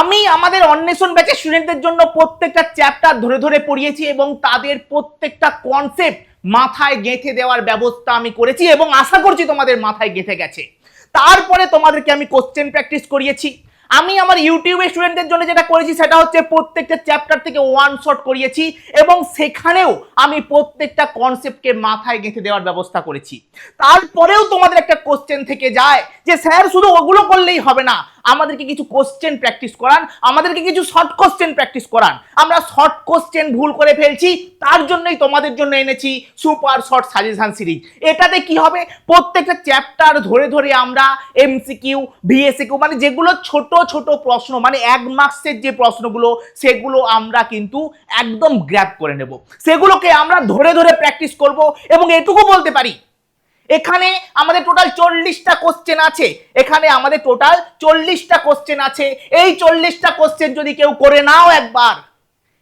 আমি আমাদের অন্বেষণ ব্যাচের স্টুডেন্টদের জন্য প্রত্যেকটা চ্যাপ্টার ধরে ধরে পড়িয়েছি এবং তাদের প্রত্যেকটা কনসেপ্ট মাথায় গেঁথে দেওয়ার ব্যবস্থা আমি করেছি এবং আশা করছি তোমাদের মাথায় গেঁথে গেছে। তারপরে তোমাদেরকে আমি কোশ্চেন প্র্যাকটিস করিয়েছি। আমি আমার ইউটিউবের স্টুডেন্টদের জন্য যেটা করেছি সেটা হচ্ছে প্রত্যেকটা চ্যাপ্টার থেকে ওয়ান শট করিয়েছি এবং সেখানেও আমি প্রত্যেকটা কনসেপ্টকে মাথায় গেঁথে দেওয়ার ব্যবস্থা করেছি। তারপরেও তোমাদের একটা কোশ্চেন থেকে যায় যে স্যার শুধু ওগুলো করলেই হবে না, আমাদেরকে কিছু কোশ্চেন প্র্যাকটিস করান, আমাদেরকে কিছু শর্ট কোশ্চেন প্র্যাকটিস করান। আমরা শর্ট কোশ্চেন ভুল করে ফেলছি, তার জন্যই তোমাদের জন্য এনেছি সুপার শর্ট সাজেশন সিরিজ। এটাতে কি হবে, প্রত্যেকটা চ্যাপ্টার ধরে ধরে আমরা এমসিকিউ, ভিএসকিউ মানে যেগুলো ছোট ছোট প্রশ্ন মানে 1 মার্কসের যে প্রশ্নগুলো সেগুলো আমরা কিন্তু একদম গ্র্যাব করে নেব, সেগুলোকে আমরা ধরে ধরে প্র্যাকটিস করব। এবং এটুকু বলতে পারি, এখানে আমাদের টোটাল 40টা কোশ্চেন আছে, এখানে আমাদের টোটাল 40টা কোশ্চেন আছে। এই 40টা কোশ্চেন যদি কেউ করে নাও একবার,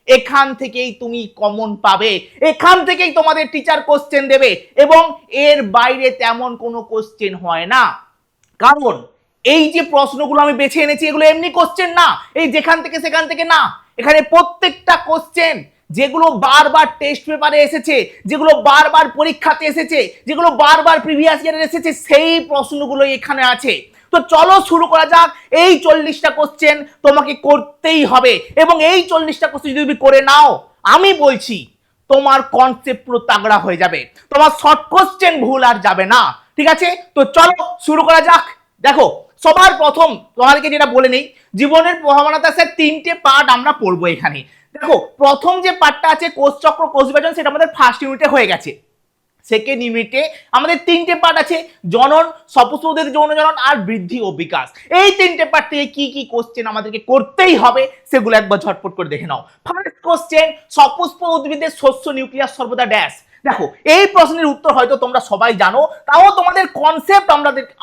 এখান থেকেই তুমি কমন পাবে, এখান থেকেই তোমাদের টিচার কোশ্চেন দেবে এবং এর বাইরে তেমন কোনো কোশ্চেন হয় না। কারণ এই যে প্রশ্নগুলো আমি বেছে এনেছি এগুলো এমনি কোশ্চেন না, এই যেখান থেকে সেখান থেকে না, এখানে প্রত্যেকটা কোশ্চেন যেগুলো বারবার টেস্ট পেপারে এসেছে, যেগুলো বারবার পরীক্ষাতে এসেছে, যেগুলো বারবার প্রিভিয়াস ইয়ারে এসেছে, সেই প্রশ্নগুলো এখানে আছে। তো চলো শুরু করা যাক। এই 40টা কোশ্চেন তোমাকে করতেই হবে এবং এই 40টা কোশ্চেন যদি তুমি করে নাও, আমি বলছি তোমার কনসেপ্ট পুরো তাগড়া হয়ে যাবে, তোমার শর্ট কোশ্চেন ভুল আর যাবে না। ঠিক আছে, তো চলো শুরু করা যাক। দেখো, সবার প্রথম তোমাদেরকে যেটা বলে নেই, জীবনের প্রভাবনাতে স্যার 3টে পার্ট আমরা পড়বো এখানে। দেখো, প্রথম যে পার্টটা আছে কোষচক্র কোষ বিভাজন, সেটা আমাদের ফার্স্ট ইউনিটে হয়ে গেছে। সেকেন্ড ইউনিটে আমাদের 3টে পার্ট আছে, জনন, সপুষ্পদের যৌন জনন আর বৃদ্ধি ও বিকাশ। এই 3টে পার্ট থেকে কি কি কোশ্চেন আমাদেরকে করতেই হবে সেগুলো একবার ঝটপট করে দেখে নাও। ফার্স্ট কোশ্চেন, সপুষ্প উদ্ভিদের শস্য নিউক্লিয়াস সর্বদা ড্যাশ। দেখো, এই প্রশ্নের উত্তর হয়তো তোমরা সবাই জানো, তাও তোমাদের কনসেপ্ট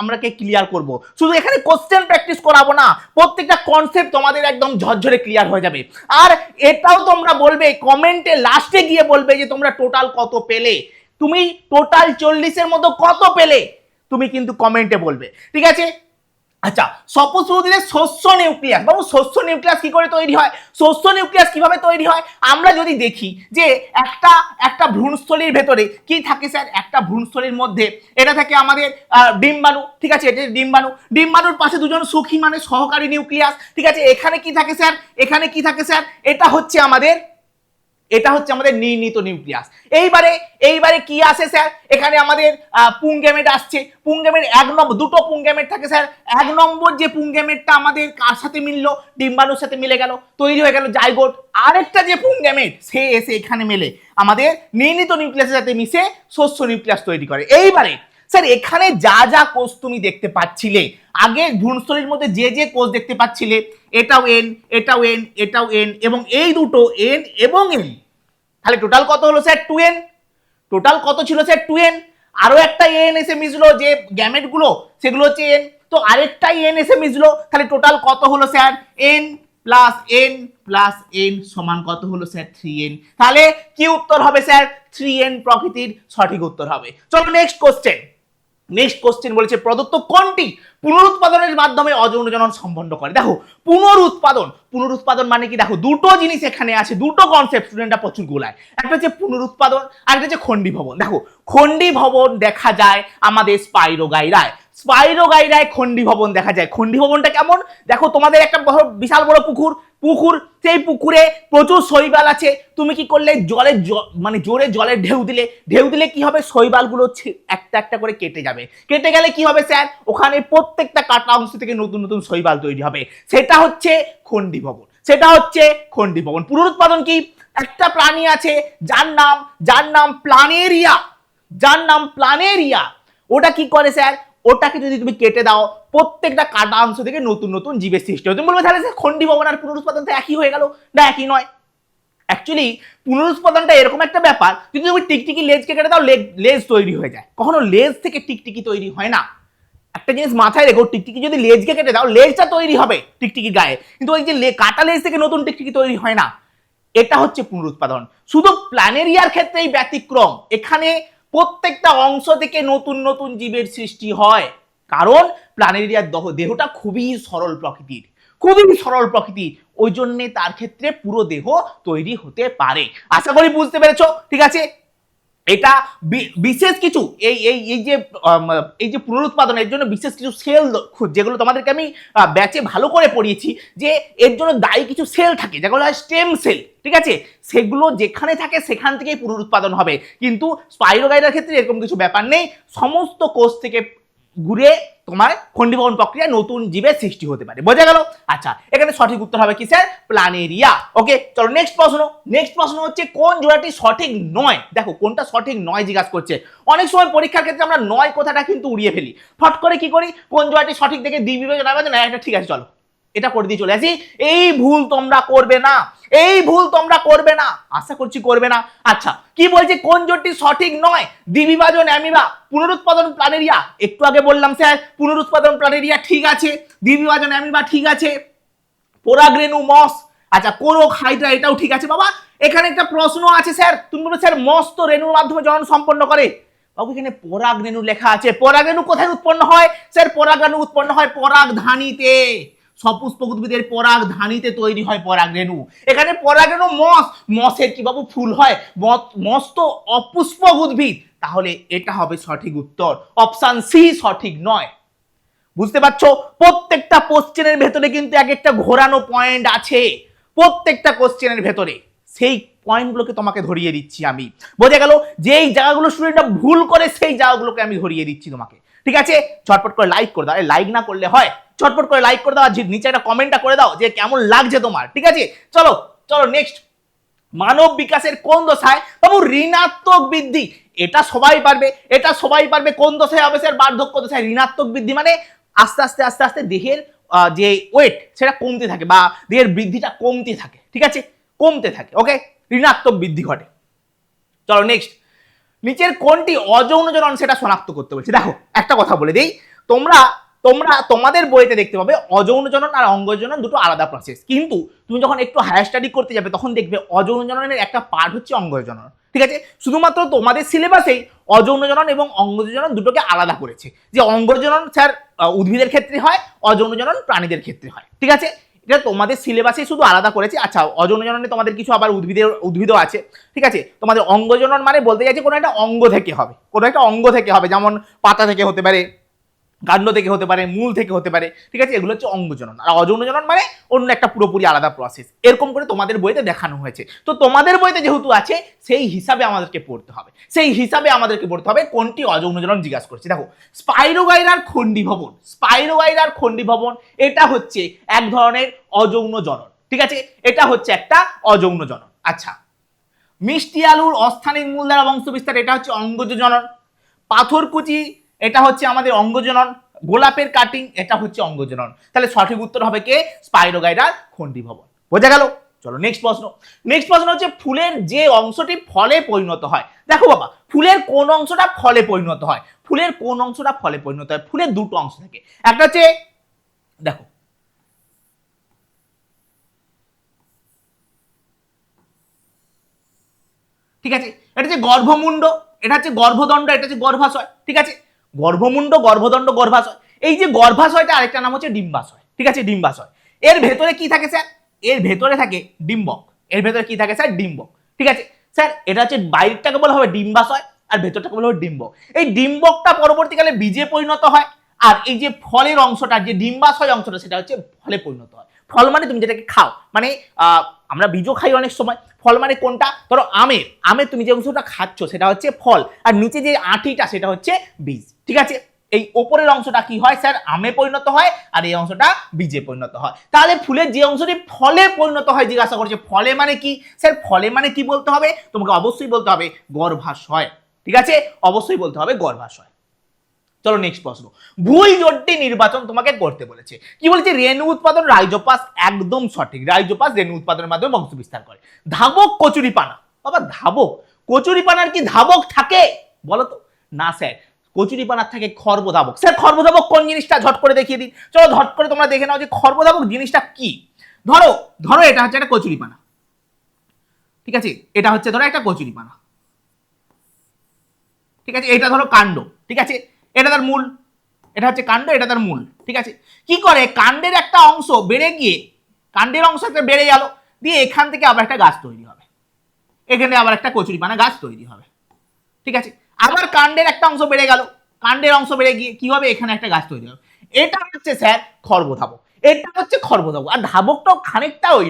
আমরাকে ক্লিয়ার করব। শুধু এখানে কোশ্চেন প্র্যাকটিস করাবো না, প্রত্যেকটা কনসেপ্ট তোমাদের একদম ঝরঝরে ক্লিয়ার হয়ে যাবে। আর এটাও তোমরা বলবে কমেন্টে, লাস্টে গিয়ে বলবে যে তোমরা টোটাল কত পেলে, তুমি টোটাল 40-এর মধ্যে কত পেলে তুমি কিন্তু কমেন্টে বলবে। ঠিক আছে, আচ্ছা, সপুষ্প উদ্ভিদের শস্য নিউক্লিয়াস। বাবু, শস্য নিউক্লিয়াস কি করে তৈরি হয়, শস্য নিউক্লিয়াস কিভাবে তৈরি হয়? আমরা যদি দেখি যে একটা ভ্রূণস্থলীর ভেতরে কি থাকে স্যার, একটা ভ্রূণস্থলীর মধ্যে এটা থাকে আমাদের ডিম্বাণু। ঠিক আছে, এটা ডিম্বাণু, ডিম্বাণুর পাশে দুজন সখী মানে সহকারী নিউক্লিয়াস। ঠিক আছে, এখানে কি থাকে স্যার, এখানে কি থাকে স্যার, এটা হচ্ছে আমাদের নির্ণীত নিউক্লিয়াস। এইবারে কি আসে স্যার, এখানে আমাদের পুংগেমেট আসছে। পুংগেমেট 1 নম্বর, দুটো পুংগেমেট থাকে স্যার। 1 নম্বর যে পুংগেমেটটা আমাদের কার সাথে মিললো, ডিম্বাণুর সাথে মিলে গেল, তৈরি হয়ে গেল জাইগোট। আরেকটা যে পুংগেমেট সে এসে এখানে মেলে আমাদের নির্ণীত নিউক্লিয়াসের সাথে মিশে শস্য নিউক্লিয়াস তৈরি করে। এইবারে স্যার এখানে যা যা কোষ তুমি দেখতে পাচ্ছিলে, আগে ভ্রূণস্থলীর মধ্যে যে যে কোষ দেখতে পাচ্ছিলে, এটাও এন, এটাও এন, এটাও এন এবং এই দুটো এন এবং এন, তাহলে টোটাল কত হলো স্যার 2n। টোটাল কত ছিল স্যার 2n। আরো একটা এন এসে মিশলো, যে গ্যামেট গুলো সেগুলো হচ্ছে এন, তো আরেকটা এন এসে মিশলো, তাহলে টোটাল কত হলো sir n plus n plus n সমান কত হলো স্যার 3n। তাহলে কি উত্তর হবে স্যার, 3n প্রকৃতির সঠিক উত্তর হবে। চলো নেক্সট কোশ্চেন। নেক্সট কোশ্চেন বলেছে প্রদত্ত কোনটি পুনরুৎপাদনের মাধ্যমে অযৌন জনন সম্পন্ন করে। দেখো, পুনরুৎপাদন মানে কি, দেখো দুটো জিনিস এখানে আছে, দুটো কনসেপ্ট স্টুডেন্টরা প্রচুর গোলায়। একটা হচ্ছে পুনরুৎপাদন আর একটা হচ্ছে খণ্ডীভবন। দেখো, খণ্ডীভবন দেখা যায় আমাদের স্পাইরোগাইরায়, স্পাইরোগাইরায় খণ্ডীভবন দেখা যায়। খণ্ডীভবনটা কেমন, দেখো তোমাদের একটা বিশাল বড় পুকুর, সেই পুকুরে প্রচুর শৈবাল আছে। তুমি কি করলে জলে মানে জোরে জলের ঢেউ দিলে কি হবে, শৈবালগুলো একটা একটা করে কেটে যাবে। কেটে গেলে কি হবে স্যার, ওখানে প্রত্যেকটা কাটা অংশ থেকে নতুন নতুন শৈবাল তৈরি হবে। সেটা হচ্ছে খণ্ডীভবন। পুনরুৎপাদন কি, একটা প্রাণী আছে যার নাম প্ল্যানেরিয়া। ওটা কি করে স্যার, ওটাকে যদি তুমি কেটে দাও, প্রত্যেকটা কাটা অংশ থেকে নতুন নতুন জীবের সৃষ্টি হয়। তুমি বলবে তাহলে স্যার খণ্ডীভবন আর পুনরুৎপাদন তো একই হয়ে গেল। না, একই নয়। অ্যাকচুয়ালি পুনরুৎপাদনটা এরকম একটা ব্যাপার, যদি তুমি টিকটিকি লেজকে কেটে দাও, লেজ তৈরি হয়ে যায়। কখনো লেজ থেকে টিকটিকি তৈরি হয় না। একটা জিনিস মাথায় রেখো, টিকটিকি যদি লেজকে কেটে দাও, লেজটা তৈরি হবে টিকটিকির গায়ে, কিন্তু ওই যে কাটা লেজ থেকে নতুন টিকটিকি তৈরি হয় না। এটা হচ্ছে পুনরুৎপাদন। শুধু প্ল্যানেরিয়ার ক্ষেত্রেই ব্যতিক্রম, এখানে প্রত্যেকটা অংশ থেকে নতুন নতুন জীবের সৃষ্টি হয়। কারণ প্ল্যানেরিয়ার দেহটা খুবই সরল প্রকৃতির, খুবই সরল প্রকৃতি, ওই জন্য তার ক্ষেত্রে পুরো দেহ তৈরি হতে পারে। আশা করি বুঝতে পেরেছো। ঠিক আছে, এটা বিশেষ কিছু এই যে পুনরুৎপাদনের জন্য বিশেষ কিছু সেল, যেগুলো তোমাদেরকে আমি ব্যাচে ভালো করে পড়িয়েছি, যে এর জন্য দায়ী কিছু সেল থাকে যেগুলো হয় স্টেম সেল। ঠিক আছে, সেগুলো যেখানে থাকে সেখান থেকেই পুনরুৎপাদন হবে। কিন্তু স্পাইরোগাইডার ক্ষেত্রে এরকম কিছু ব্যাপার নেই, সমস্ত কোষ থেকে ঘুরে তোমার খন্ডীভবন প্রক্রিয়া নতুন জীবের সৃষ্টি হতে পারে। বোঝা গেল? আচ্ছা, এখানে সঠিক উত্তর হবে কি স্যার? প্ল্যানেরিয়া। ওকে, চলো নেক্সট প্রশ্ন। নেক্সট প্রশ্ন হচ্ছে কোন জোড়াটি সঠিক নয়। দেখো কোনটা সঠিক নয় জিজ্ঞাসা করছে। অনেক সময় পরীক্ষার ক্ষেত্রে আমরা নয় কথাটা কিন্তু উড়িয়ে ফেলি, ফট করে কি করি, কোন জোড়াটি সঠিক দেখে দ্বিবিবেচনা না, এটা ঠিক আছে চলো এটা করে দিয়ে চলে আসি। এই ভুল তোমরা করবে না, এই ভুল তোমরা করবে না, আশা করছি করবে না। আচ্ছা, কি বলছে কোন জোটটি সঠিক নয়? দ্বিবিভাজন অ্যামিবা, পুনরুৎপাদন প্ল্যানেরিয়া। একটু আগে বললাম স্যার পুনরুৎপাদন প্ল্যানেরিয়া ঠিক আছে, দ্বিবিভাজন অ্যামিবা ঠিক আছে, পরাগরেণু মস, আচ্ছা কোরক হাইড্রা এটাও ঠিক আছে। বাবা এখানে একটা প্রশ্ন আছে স্যার, তুমি বলবে স্যার মস তো রেণুর মাধ্যমে জনন সম্পন্ন করে। বাবু এখানে পরাগরেণু লেখা আছে, পরাগরেণু কোথায় উৎপন্ন হয় স্যার? পরাগরেণু উৎপন্ন হয় পরাগধানীতে, সপুষ্পক উদ্ভিদের পরাগধানীতে তৈরি হয় পরাগরেণু। এখানে পরাগরেণু মস, মসের কি বাবু ফুল হয়? মস তো অপুষ্পক উদ্ভিদ, তাহলে এটা হবে সঠিক উত্তর, অপশন সি সঠিক নয়। বুঝতে পারছো? প্রত্যেকটা কোশ্চেনের ভেতরে কিন্তু এক একটা ঘোরানো পয়েন্ট আছে, প্রত্যেকটা কোশ্চেনের ভেতরে সেই পয়েন্টগুলোকে তোমাকে ধরিয়ে দিচ্ছি আমি। বোঝা গেল? যেই জায়গাগুলো স্টুডেন্টরা ভুল করে সেই জায়গাগুলোকে আমি ধরিয়ে দিচ্ছি তোমাকে। ঠিক আছে, ঝটপট করে লাইক করে দাও, লাইক না করলে হয়, ঝটপট করে লাইক করে দাও, আর নিচে একটা কমেন্টটা করে দাও যে কেমন লাগছে তোমার। ঠিক আছে, চলো চলো নেক্সট। মানব বিকাশের কোন দশায় বাবু ঋণাত্মক বৃদ্ধি? এটা সবাই পারবে, এটা সবাই পারবে। কোন দশায় হবে স্যার? বার্ধক্য দশায়। ঋণাত্মক বৃদ্ধি মানে আস্তে আস্তে আস্তে আস্তে দেহের যে ওয়েট সেটা কমতে থাকে বা দেহের বৃদ্ধিটা কমতে থাকে। ঠিক আছে, কমতে থাকে। ওকে, ঋণাত্মক বৃদ্ধি ঘটে। চলো নেক্সট, নিচের কোনটি অযৌন জনন সেটা শনাক্ত করতে বলছি। দেখো একটা কথা বলে দেই, তোমরা তোমরা তোমাদের বইতে দেখতে পাবে অযৌন জনন আর অঙ্গ জনন দুটো আলাদা প্রসেস, কিন্তু তুমি যখন একটু হায়ার স্টাডি করতে যাবে তখন দেখবে অযৌন জননের একটা পার্ট হচ্ছে অঙ্গ জনন। ঠিক আছে, শুধুমাত্র তোমাদের সিলেবাসেই অযৌন জনন এবং অঙ্গ জনন দুটোকে আলাদা করেছে, যে অঙ্গ জনন স্যার উদ্ভিদের ক্ষেত্রে হয়, অযৌন জনন প্রাণীদের ক্ষেত্রে হয়। ঠিক আছে, এটা তোমাদের সিলেবাসে শুধু আলাদা করেছে। আচ্ছা, অযৌন জননে তোমাদের কিছু আবার উদ্ভিদও আছে। ঠিক আছে, তোমাদের অঙ্গ জনন মানে বলতে চাইছে কোনো একটা অঙ্গ থেকে হবে, কোনো একটা অঙ্গ থেকে হবে, যেমন পাতা থেকে হতে পারে, কাণ্ড থেকে হতে পারে, মূল থেকে হতে পারে। ঠিক আছে, এগুলো হচ্ছে অঙ্গ জনন। আর অযৌন জনন মানে অন্য একটা পুরোপুরি আলাদা প্রসেস, এরকম করে তোমাদের বইতে দেখানো হয়েছে। তো তোমাদের বইতে যেহেতু আছে সেই হিসাবে আমাদেরকে পড়তে হবে, সেই হিসাবে আমাদেরকে পড়তে হবে কোনটি অযৌন জনন জিজ্ঞাসা করছি। দেখো স্পাইরোগাইরার খণ্ডীভবন, স্পাইরোগাইরার খণ্ডীভবন এটা হচ্ছে এক ধরনের অযৌন জনন। ঠিক আছে, এটা হচ্ছে একটা অযৌন জনন। আচ্ছা, মিষ্টি আলুর অস্থানিক মূল দ্বারা বংশ বিস্তার এটা হচ্ছে অঙ্গজ জনন। পাথরকুচি এটা হচ্ছে আমাদের অঙ্গজনন। গোলাপের কাটিং এটা হচ্ছে অঙ্গজনন। তাহলে সঠিক উত্তর হবে কে? স্পাইরোগাইরার খণ্ডীভবন। বোঝা গেল? চলো নেক্সট প্রশ্ন। নেক্সট প্রশ্ন হচ্ছে ফুলের যে অংশটি ফলে পরিণত হয়। দেখো বাবা, ফুলের কোন অংশটা ফলে পরিণত হয়? ফুলের কোন অংশটা ফলে পরিণত হয়? ফুলের দুটো অংশ থাকে, একটা হচ্ছে দেখো ঠিক আছে, এটা হচ্ছে গর্ভমুণ্ড, এটা হচ্ছে গর্ভদণ্ড, এটা হচ্ছে গর্ভাশয়। ঠিক আছে, গর্ভমুণ্ড, গর্ভদণ্ড, গর্ভাশয়। এই যে গর্ভাশয়টা আরেকটা নাম হচ্ছে ডিম্বাশয়। ঠিক আছে, ডিম্বাশয়। এর ভেতরে কি থাকে স্যার? এর ভেতরে থাকে ডিম্বক। এর ভেতরে কি থাকে স্যার? ডিম্বক। ঠিক আছে স্যার, এটা হচ্ছে বাইরেরটাকে বলা হবে ডিম্বাশয় আর ভেতরটাকে বলা হবে ডিম্বক। এই ডিম্বকটা পরবর্তীকালে বীজে পরিণত হয়, আর এই যে ফলের অংশটা, যে ডিম্বাশয় অংশটা, সেটা হচ্ছে ফলে পরিণত হয়। ফল মানে তুমি যেটাকে খাও, মানে আমরা বীজও খাই অনেক সময়। ফল মানে কোনটা? ধরো আমের, আমের তুমি যে অংশটা খাচ্ছ সেটা হচ্ছে ফল, আর নিচে যে আঁটিটা সেটা হচ্ছে বীজ। ঠিক আছে, এই ওপরের অংশটা কি হয় স্যার? আমে পরিণত হয়, আর এই অংশটা বীজে পরিণত হয়। তাহলে ফুলের যে অংশটি ফলে পরিণত হয় জিজ্ঞাসা করছে, ফলে মানে কি স্যার? ফলে মানে কি বলতে হবে তোমাকে? অবশ্যই বলতে হবে গর্ভাশয়। ঠিক আছে, অবশ্যই বলতে হবে গর্ভাশয়। চলো নেক্সট প্রশ্ন। ভুল জোটটি নির্বাচন তোমাকে করতে বলেছে। কি বলেছে? রেণু উৎপাদন রাইজোপাস, একদম সঠিক। রাইজোপাস রেণু উৎপাদনের মাধ্যমে বংশ বিস্তার করে। ধাবক কচুরিপানা, বাবা ধাবক, কচুরিপানার কি ধাবক থাকে বলো তো? না স্যার, কচুরিপানার থাকে খর্বধাবক। স্যার খর্বধাবক কোন জিনিসটা? ঝট করে দেখিয়ে দিন। চলো ঝট করে তোমরা দেখে নাও যে খর্বধাবক জিনিসটা কি। ধরো ধরো এটা হচ্ছে একটা কচুরিপানা। ঠিক আছে, এটা হচ্ছে ধরো একটা কচুরিপানা। ঠিক আছে, এটা ধরো কাণ্ড। ঠিক আছে, এটা তার মূল, এটা হচ্ছে কাণ্ড, এটা তার মূল। ঠিক আছে, কি করে কাণ্ডের একটা অংশ বেড়ে গিয়ে, কাণ্ডের অংশ একটা বেড়ে গেল, দিয়ে এখান থেকে আবার একটা গাছ তৈরি হবে, এখানে আবার একটা কচুরিপানা গাছ তৈরি হবে। ঠিক আছে, আবার কাণ্ডের একটা অংশ বেড়ে গেল, কাণ্ডের অংশ বেড়ে গিয়ে কি হবে, এখানে একটা গাছ তৈরি হবে। এটা হচ্ছে স্যার খর্বধাবক, এটা হচ্ছে খর্বধাবক। আর ধাবকটাও খানিকটা ওই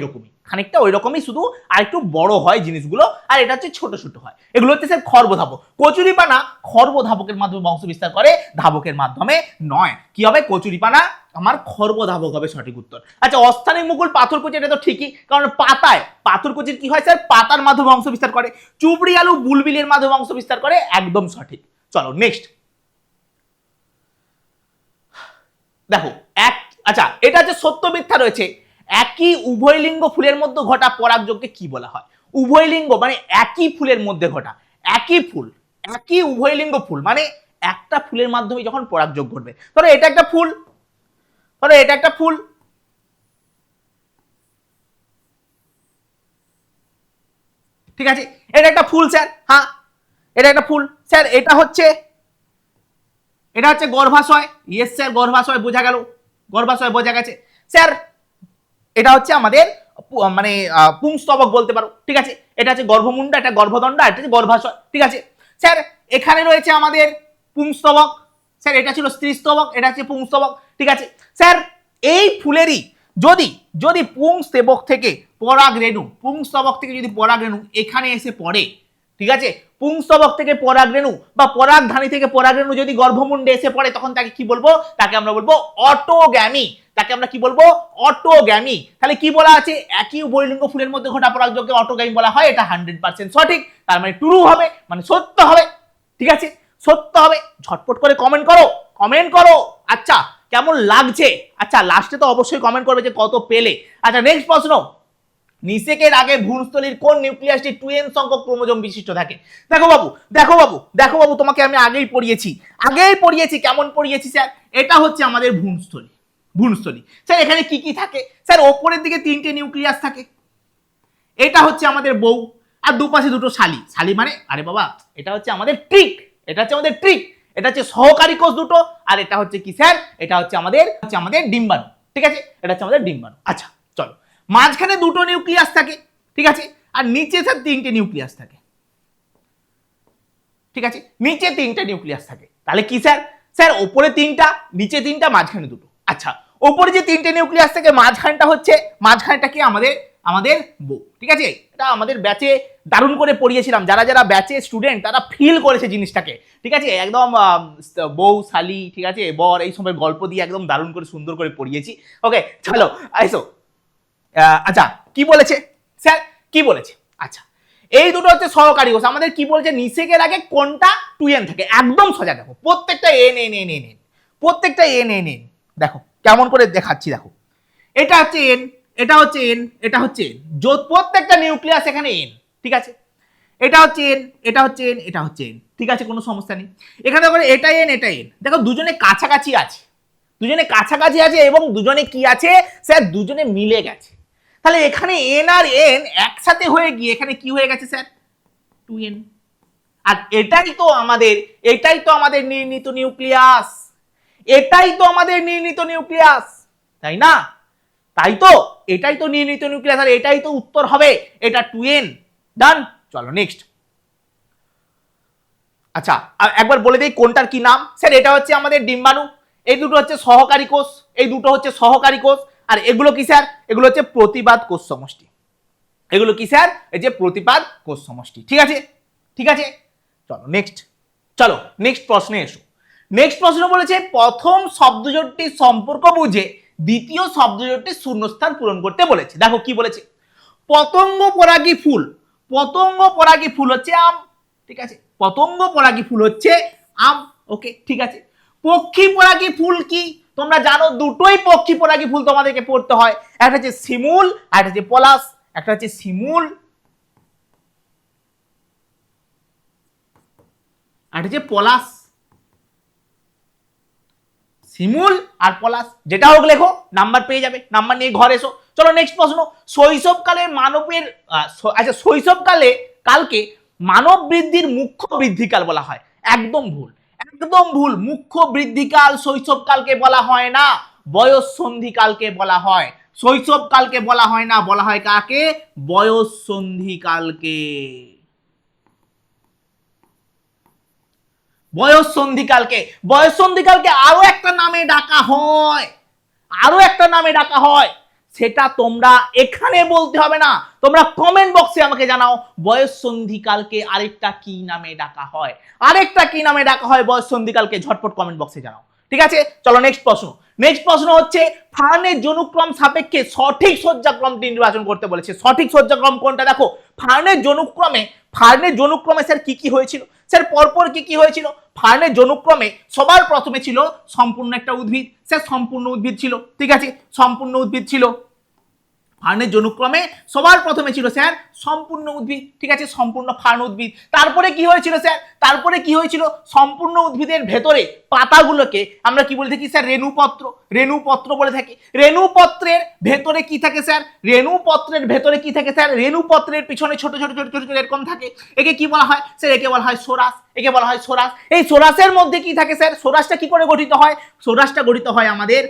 রকমই, শুধু আর একটু বড় হয় জিনিসগুলো, আর এটা হচ্ছে ছোট ছোট হয়। এগুলো হচ্ছে স্যার খর্বধাবক। কচুরিপানা খর্বধাবকের মাধ্যমে বংশ বিস্তার করে, ধাবকের মাধ্যমে নয়। কি হবে, কচুরিপানা আমার খর্বধাবক হবে সঠিক উত্তর। আচ্ছা, অস্থানিক মুকুল পাথরকুচি, এটা তো ঠিকই, কারণ পাতায় পাথরকুচির কি হয় স্যার, পাতার মাধ্যমে বংশ বিস্তার করে। চুবড়ি আলু বুলবিলের মাধ্যমে বংশ বিস্তার করে, একদম সঠিক। চলো নেক্সট দেখো। আচ্ছা, এটা হচ্ছে সত্য মিথ্যা রয়েছে। একই উভয়লিঙ্গ ফুলের মধ্যে ঘটা পরাগযোগকে কি বলা হয়? উভয়লিঙ্গ মানে একই ফুলের মধ্যে ঘটা, একই ফুল, একই উভয়লিঙ্গ ফুল মানে একটা ফুলের মাধ্যমে যখন পরাগযোগ ঘটবে। ধরো এটা একটা ফুল, ধরো এটা একটা ফুল, ঠিক আছে, এটা একটা ফুল স্যার, হ্যাঁ এটা একটা ফুল স্যার। এটা হচ্ছে গর্ভাশয়, ইয়েস স্যার গর্ভাশয়, বোঝা গেল, গর্ভাশয় বোঝা গেছে স্যার। এটা হচ্ছে আমাদের মানে পুংস্তবক বলতে পারো। ঠিক আছে, এটা হচ্ছে গর্ভমুণ্ড, এটা গর্ভদণ্ড, আর এটা হচ্ছে গর্ভাশয়। ঠিক আছে স্যার, এখানে রয়েছে আমাদের পুংস্তবক স্যার, এটা ছিল স্ত্রীস্তবক, এটা হচ্ছে পুংস্তবক। ঠিক আছে স্যার, এই ফুলেরই যদি যদি পুংস্তবক থেকে পরাগরেণু, পুংস্তবক থেকে যদি পরাগরেণু এখানে এসে পড়ে, ঠিক আছে, পুংস্তবক থেকে পরাগরেণু বা পরাগধানী থেকে পরাগরেণু যদি গর্ভমুণ্ডে এসে পড়ে, তখন তাকে কি বলবো? তাকে আমরা বলবো অটোগ্যামি। তাকে আমরা কি বলবো? অটোগ্যামি। তাহলে কি বলা আছে, একই উভয়লিঙ্গ ফুলের মধ্যে ঘটা পরাগযোগকে অটোগ্যামি বলা হয়। এটা 100% সঠিক, তার মানে ট্রু হবে, মানে সত্য হবে। ঠিক আছে, সত্য হবে। ঝটপট করে কমেন্ট করো, কমেন্ট করো। আচ্ছা, কেমন লাগছে? আচ্ছা, লাস্টে তো অবশ্যই কমেন্ট করবে যে কত পেলে। আচ্ছা, নেক্সট প্রশ্ন, নিষেকের আগে ভ্রূণস্থলীর কোন নিউক্লিয়াসটি 2n সংখ্যক ক্রোমোজোম বিশিষ্ট থাকে? দেখো বাবু, দেখো বাবু, দেখো বাবু, তোমাকে আমি আগেই পড়িয়েছি। কেমন পড়িয়েছি স্যার? এটা হচ্ছে আমাদের ভ্রূণস্থলী, ভ্রূণস্থলী স্যার। এখানে কি কি থাকে স্যার? ওপরের দিকে 3টে নিউক্লিয়াস থাকে, এটা হচ্ছে আমাদের বউ, আর দুপাশে দুটো শালি। শালি মানে, আরে বাবা, এটা হচ্ছে আমাদের ট্রিক, এটা হচ্ছে আমাদের ট্রিক, এটা হচ্ছে সহকারী কোষ দুটো, আর এটা হচ্ছে কি স্যার? এটা হচ্ছে আমাদের ডিম্বাণু। ঠিক আছে, এটা হচ্ছে আমাদের ডিম্বাণু। আচ্ছা চলো, মাঝখানে দুটো নিউক্লিয়াস থাকে, ঠিক আছে, আর নিচে স্যার 3টে নিউক্লিয়াস থাকে। ঠিক আছে, নিচে 3টে নিউক্লিয়াস থাকে। তাহলে কি স্যার? স্যার ওপরে 3টা, নিচে 3টা, মাঝখানে দুটো। আচ্ছা, ওপরে যে 3টে নিউক্লিয়াস থাকে, মাঝখানটা কি আমাদের বউ। ঠিক আছে, এটা আমাদের ব্যাচে দারুণ করে পড়িয়েছিলাম। যারা যারা ব্যাচে স্টুডেন্ট তারা ফিল করেছে জিনিসটাকে। ঠিক আছে, একদম বউ, শালি, ঠিক আছে, বর, এই সময় গল্প দিয়ে একদম দারুণ করে সুন্দর করে পড়িয়েছি। ওকে চলো আইসো। আচ্ছা, কি বলেছে স্যার? কি বলেছে? আচ্ছা, এই দুটো হচ্ছে সহকারী কোষ। আমাদের কি বলছে, নিষেকের আগে কোনটা 2n থাকে? একদম সোজা, দেখো প্রত্যেকটা n, প্রত্যেকটা n। দেখো কেমন করে দেখাচ্ছি, দেখো এটা হচ্ছে n, এটা হচ্ছে n, এটা হচ্ছে n, প্রত্যেকটা নিউক্লিয়াস এখানে n। ঠিক আছে, এটা হচ্ছে n, এটা হচ্ছে n, এটা হচ্ছে n। ঠিক আছে, কোনো সমস্যা নেই। এখানে দেখো এটা n, এটা n। দেখো দুজনে কাছাকাছি আছে, এবং দুজনে কি আছে স্যার? দুজনে মিলে গেছে। তাহলে এখানে n আর n একসাথে হয়ে গিয়ে এখানে কি হয়ে গেছে স্যার? 2n। আর এটাই তো আমাদের নির্ণীত নিউক্লিয়াস, তাই না? তাই তো, এটাই তো নির্ণীত নিউক্লিয়াস, আর এটাই তো উত্তর হবে। এটা 2n। ডান। চলো নেক্সট। আচ্ছা, একবার বলে দেই কোনটার কি নাম স্যার? এটা হচ্ছে আমাদের ডিম্বাণু, এই দুটো হচ্ছে সহকারী কোষ, আর এগুলো কি স্যার? এগুলো হচ্ছে প্রতিবাদ কোষ সমষ্টি। এগুলো কি স্যার? এই যে প্রতিবাদ কোষ সমষ্টি। ঠিক আছে, ঠিক আছে, চলো নেক্সট প্রশ্নে এসো। নেক্সট প্রশ্ন বলেছে, প্রথম শব্দজোটটির সম্পর্ক বুঝে দ্বিতীয় শব্দজোটটির শূন্যস্থান পূরণ করতে বলেছে। দেখো কি বলেছে, পতঙ্গ পরাগী ফুল হচ্ছে আম। ঠিক আছে, পতঙ্গ পরাগী ফুল হচ্ছে আম। ওকে, ঠিক আছে। পক্ষী পরাগী ফুল কি? তোমরা জানো দুটোই পক্ষী পরাগী ফুল তোমাদেরকে পড়তে হয়। একটা হচ্ছে শিমুল, আর একটা হচ্ছে পলাশ। একটা হচ্ছে শিমুল, আর হচ্ছে পলাশ। শিমুল আর পলাশ, যেটা হোক লেখো, নাম্বার পেয়ে যাবে। নাম্বার নিয়ে ঘর এসো। চলো নেক্সট প্রশ্ন। শৈশবকালে কালকে মানব বৃদ্ধির মুখ্য বৃদ্ধিকাল বলা হয়। একদম ভুল, একদম ভুল। মুখ্য বৃদ্ধিকাল শৈশবকালকে বলা হয় না, বয়স সন্ধিকালকে বলা হয়। শৈশবকালকে বলা হয় না, বলা হয় কাকে? বয়স সন্ধিকালকে। বয়স সন্ধিকালকে, বয়স সন্ধিকালকে আরো একটা নামে ডাকা হয়, আরো একটা নামে ডাকা হয়, সেটা তোমরা এখানে বলতে হবে না, তোমরা কমেন্ট বক্সে আমাকে জানাও বয়স সন্ধিকালকে আরেকটা কি নামে ডাকা হয়, আরেকটা কি নামে ডাকা হয় বয়স সন্ধিকালকে, ঝটপট কমেন্ট বক্সে জানাও। ঠিক আছে, চলো নেক্সট প্রশ্ন। নেক্সট প্রশ্ন হচ্ছে ফার্নের জনুক্রম সাপেক্ষে সঠিক সজ্জাক্রমটি নির্বাচন করতে বলেছে। সঠিক সজ্জাক্রম কোনটা? দেখো ফার্নের জনুক্রমে, ফার্নের জনুক্রমে স্যার কি কি হয়েছিল, স্যার পরপর কি কি হয়েছিল? ফার্নের জনুক্রমে সবার প্রথমে ছিল সম্পূর্ণ একটা উদ্ভিদ, স্যার সম্পূর্ণ উদ্ভিদ ছিল। ঠিক আছে, সম্পূর্ণ উদ্ভিদ ছিল। ফার্নের জনুক্রমে সবার প্রথমে ছিল স্যার সম্পূর্ণ উদ্ভিদ। ঠিক আছে, সম্পূর্ণ ফার্ন উদ্ভিদ। তারপরে কি হয়েছিল স্যার? তারপরে কি হয়েছিল? সম্পূর্ণ উদ্ভিদের ভেতরে পাতাগুলোকে আমরা কি বলে থাকি স্যার? রেণুপত্র, রেণুপত্র বলে থাকি। রেণুপত্রের ভেতরে কি থাকে স্যার? রেণুপত্রের ভেতরে কি থাকে স্যার? রেণুপত্রের পিছনে ছোট ছোট ছোট ছোট ছোট এরকম থাকে। একে কি বলা হয় স্যার? একে বলা হয় সোরাস, একে বলা হয় সোরাস। এই সোরাসের মধ্যে কি থাকে স্যার? সোরাসটা কি করে গঠিত হয়? সোরাসটা গঠিত হয় আমাদের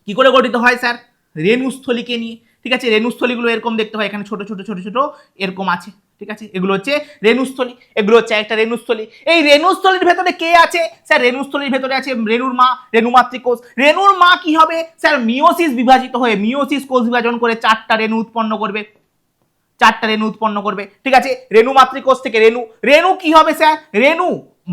কি করে গঠিত হয় স্যার? রেণুস্থলীকে নিয়ে। ঠিক আছে, রেণুস্থলীগুলো এরকম দেখতে হয়, এখানে ছোট ছোট ছোট ছোট এরকম আছে। ঠিক আছে, এগুলো হচ্ছে রেণুস্থলী, এগুলো হচ্ছে একটা রেণুস্থলী। এই রেণুস্থলীর ভেতরে কে আছে স্যার? রেণুস্থলীর ভেতরে আছে রেণুর মা, রেণু মাতৃকোষ। রেণুর মা কি হবে স্যার? মিওসিস বিভাজিত হয়ে, মিওসিস কোষ বিভাজন করে চারটা রেণু উৎপন্ন করবে, চারটা রেণু উৎপন্ন করবে। ঠিক আছে, রেণু মাতৃকোষ থেকে রেণু, রেণু কি হবে স্যার? রেণু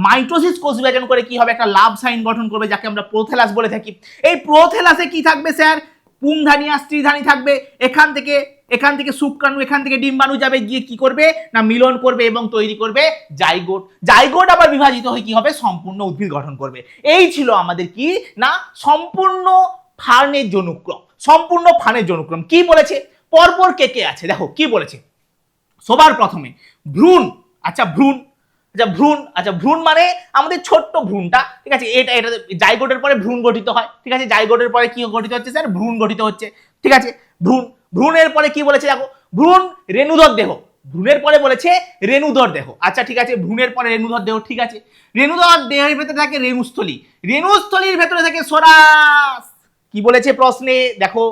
মাইটোসিস কোষ বিভাজন করে কি হবে? একটা লাভ সাইন গঠন করবে, যাকে আমরা প্রোথেলাস বলে থাকি। এই প্রোথেলাসে কি থাকবে স্যার? পুংধানী আর স্ত্রীধানী থাকবে। এখান থেকে শুক্রাণু, এখান থেকে ডিম্বাণু যাবে, গিয়ে কি করবে না মিলন করবে এবং তৈরি করবে জাইগোট। জাইগোট আবার বিভাজিত হয়ে কি হবে? সম্পূর্ণ উদ্ভিদ গঠন করবে। এই ছিল আমাদের কি না সম্পূর্ণ ফার্নের জনুক্রম। সম্পূর্ণ ফার্নের জনুক্রম কি বলেছে? পরপর কে কে আছে দেখো কি বলেছে। সবার প্রথমে ভ্রূণ। আচ্ছা ভ্রূণ, আচ্ছা ভ্রূণ, আচ্ছা ভ্রূণ মানে আমাদের ছোট্ট ভ্রূণটা। ঠিক আছে, এটা এটা জাইগোটের পরে ভ্রূণ গঠিত হয়। ঠিক আছে, জাইগোটের পরে কি গঠিত হচ্ছে স্যার? ভ্রূণ গঠিত হচ্ছে। ঠিক আছে, ভ্রূণ, ভ্রূণের পরে কি বলেছে দেখো? ভ্রূণ রেণুধর দেহ, ভ্রূণের পরে বলেছে রেণুধর দেহ। আচ্ছা ঠিক আছে, ভ্রূণের পরে রেণুধর দেহ। ঠিক আছে, রেণুধর দেহের ভেতরে থাকে রেণুস্থলী, রেণুস্থলীর ভেতরে থাকে সোরাস। কি বলেছে প্রশ্নে দেখো?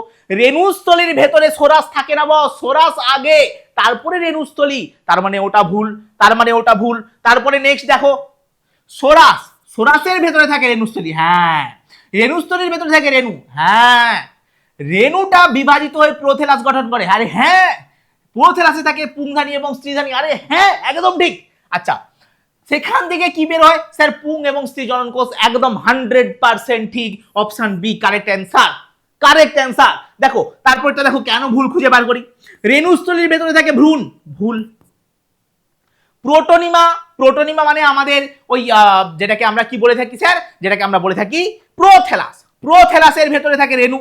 রেণুস্থলীর ভেতরে সোরাস থাকে না বস, সোরাস আগে তারপরে রেণুস্থলী, তার মানে ওটা ভুল, তার মানে ওটা ভুল। তারপরে নেক্সট দেখো সোরাস, সোরাসের ভেতরে থাকে রেণুস্থলী, হ্যাঁ রেণুস্থলীর ভেতরে থাকে রেণু, হ্যাঁ রেণুটা বিভাজিত হয়ে প্রোথেলাস গঠন করে, আরে হ্যাঁ প্রোথেলাসে থাকে পুংধানী এবং স্ত্রীধানী, আরে হ্যাঁ একদম ঠিক। আচ্ছা সেখান থেকে কি বের হয় স্যার? পুং এবং স্ত্রী জনন কোষ, একদম 100% ঠিক, option B correct answer, correct answer. দেখো তারপরটা দেখো কেন ভুল খুঁজে বার করি। রেণুস্থলীর ভেতরে থাকে ভ্রূণ, ভুল। প্রোটোনিমা, প্রোটোনিমা মানে আমাদের ওই যেটাকে আমরা কি বলে থাকি স্যার? যেটাকে আমরা বলে থাকি প্রোথেলাস, প্রোথেলাসের ভেতরে থাকে রেণু,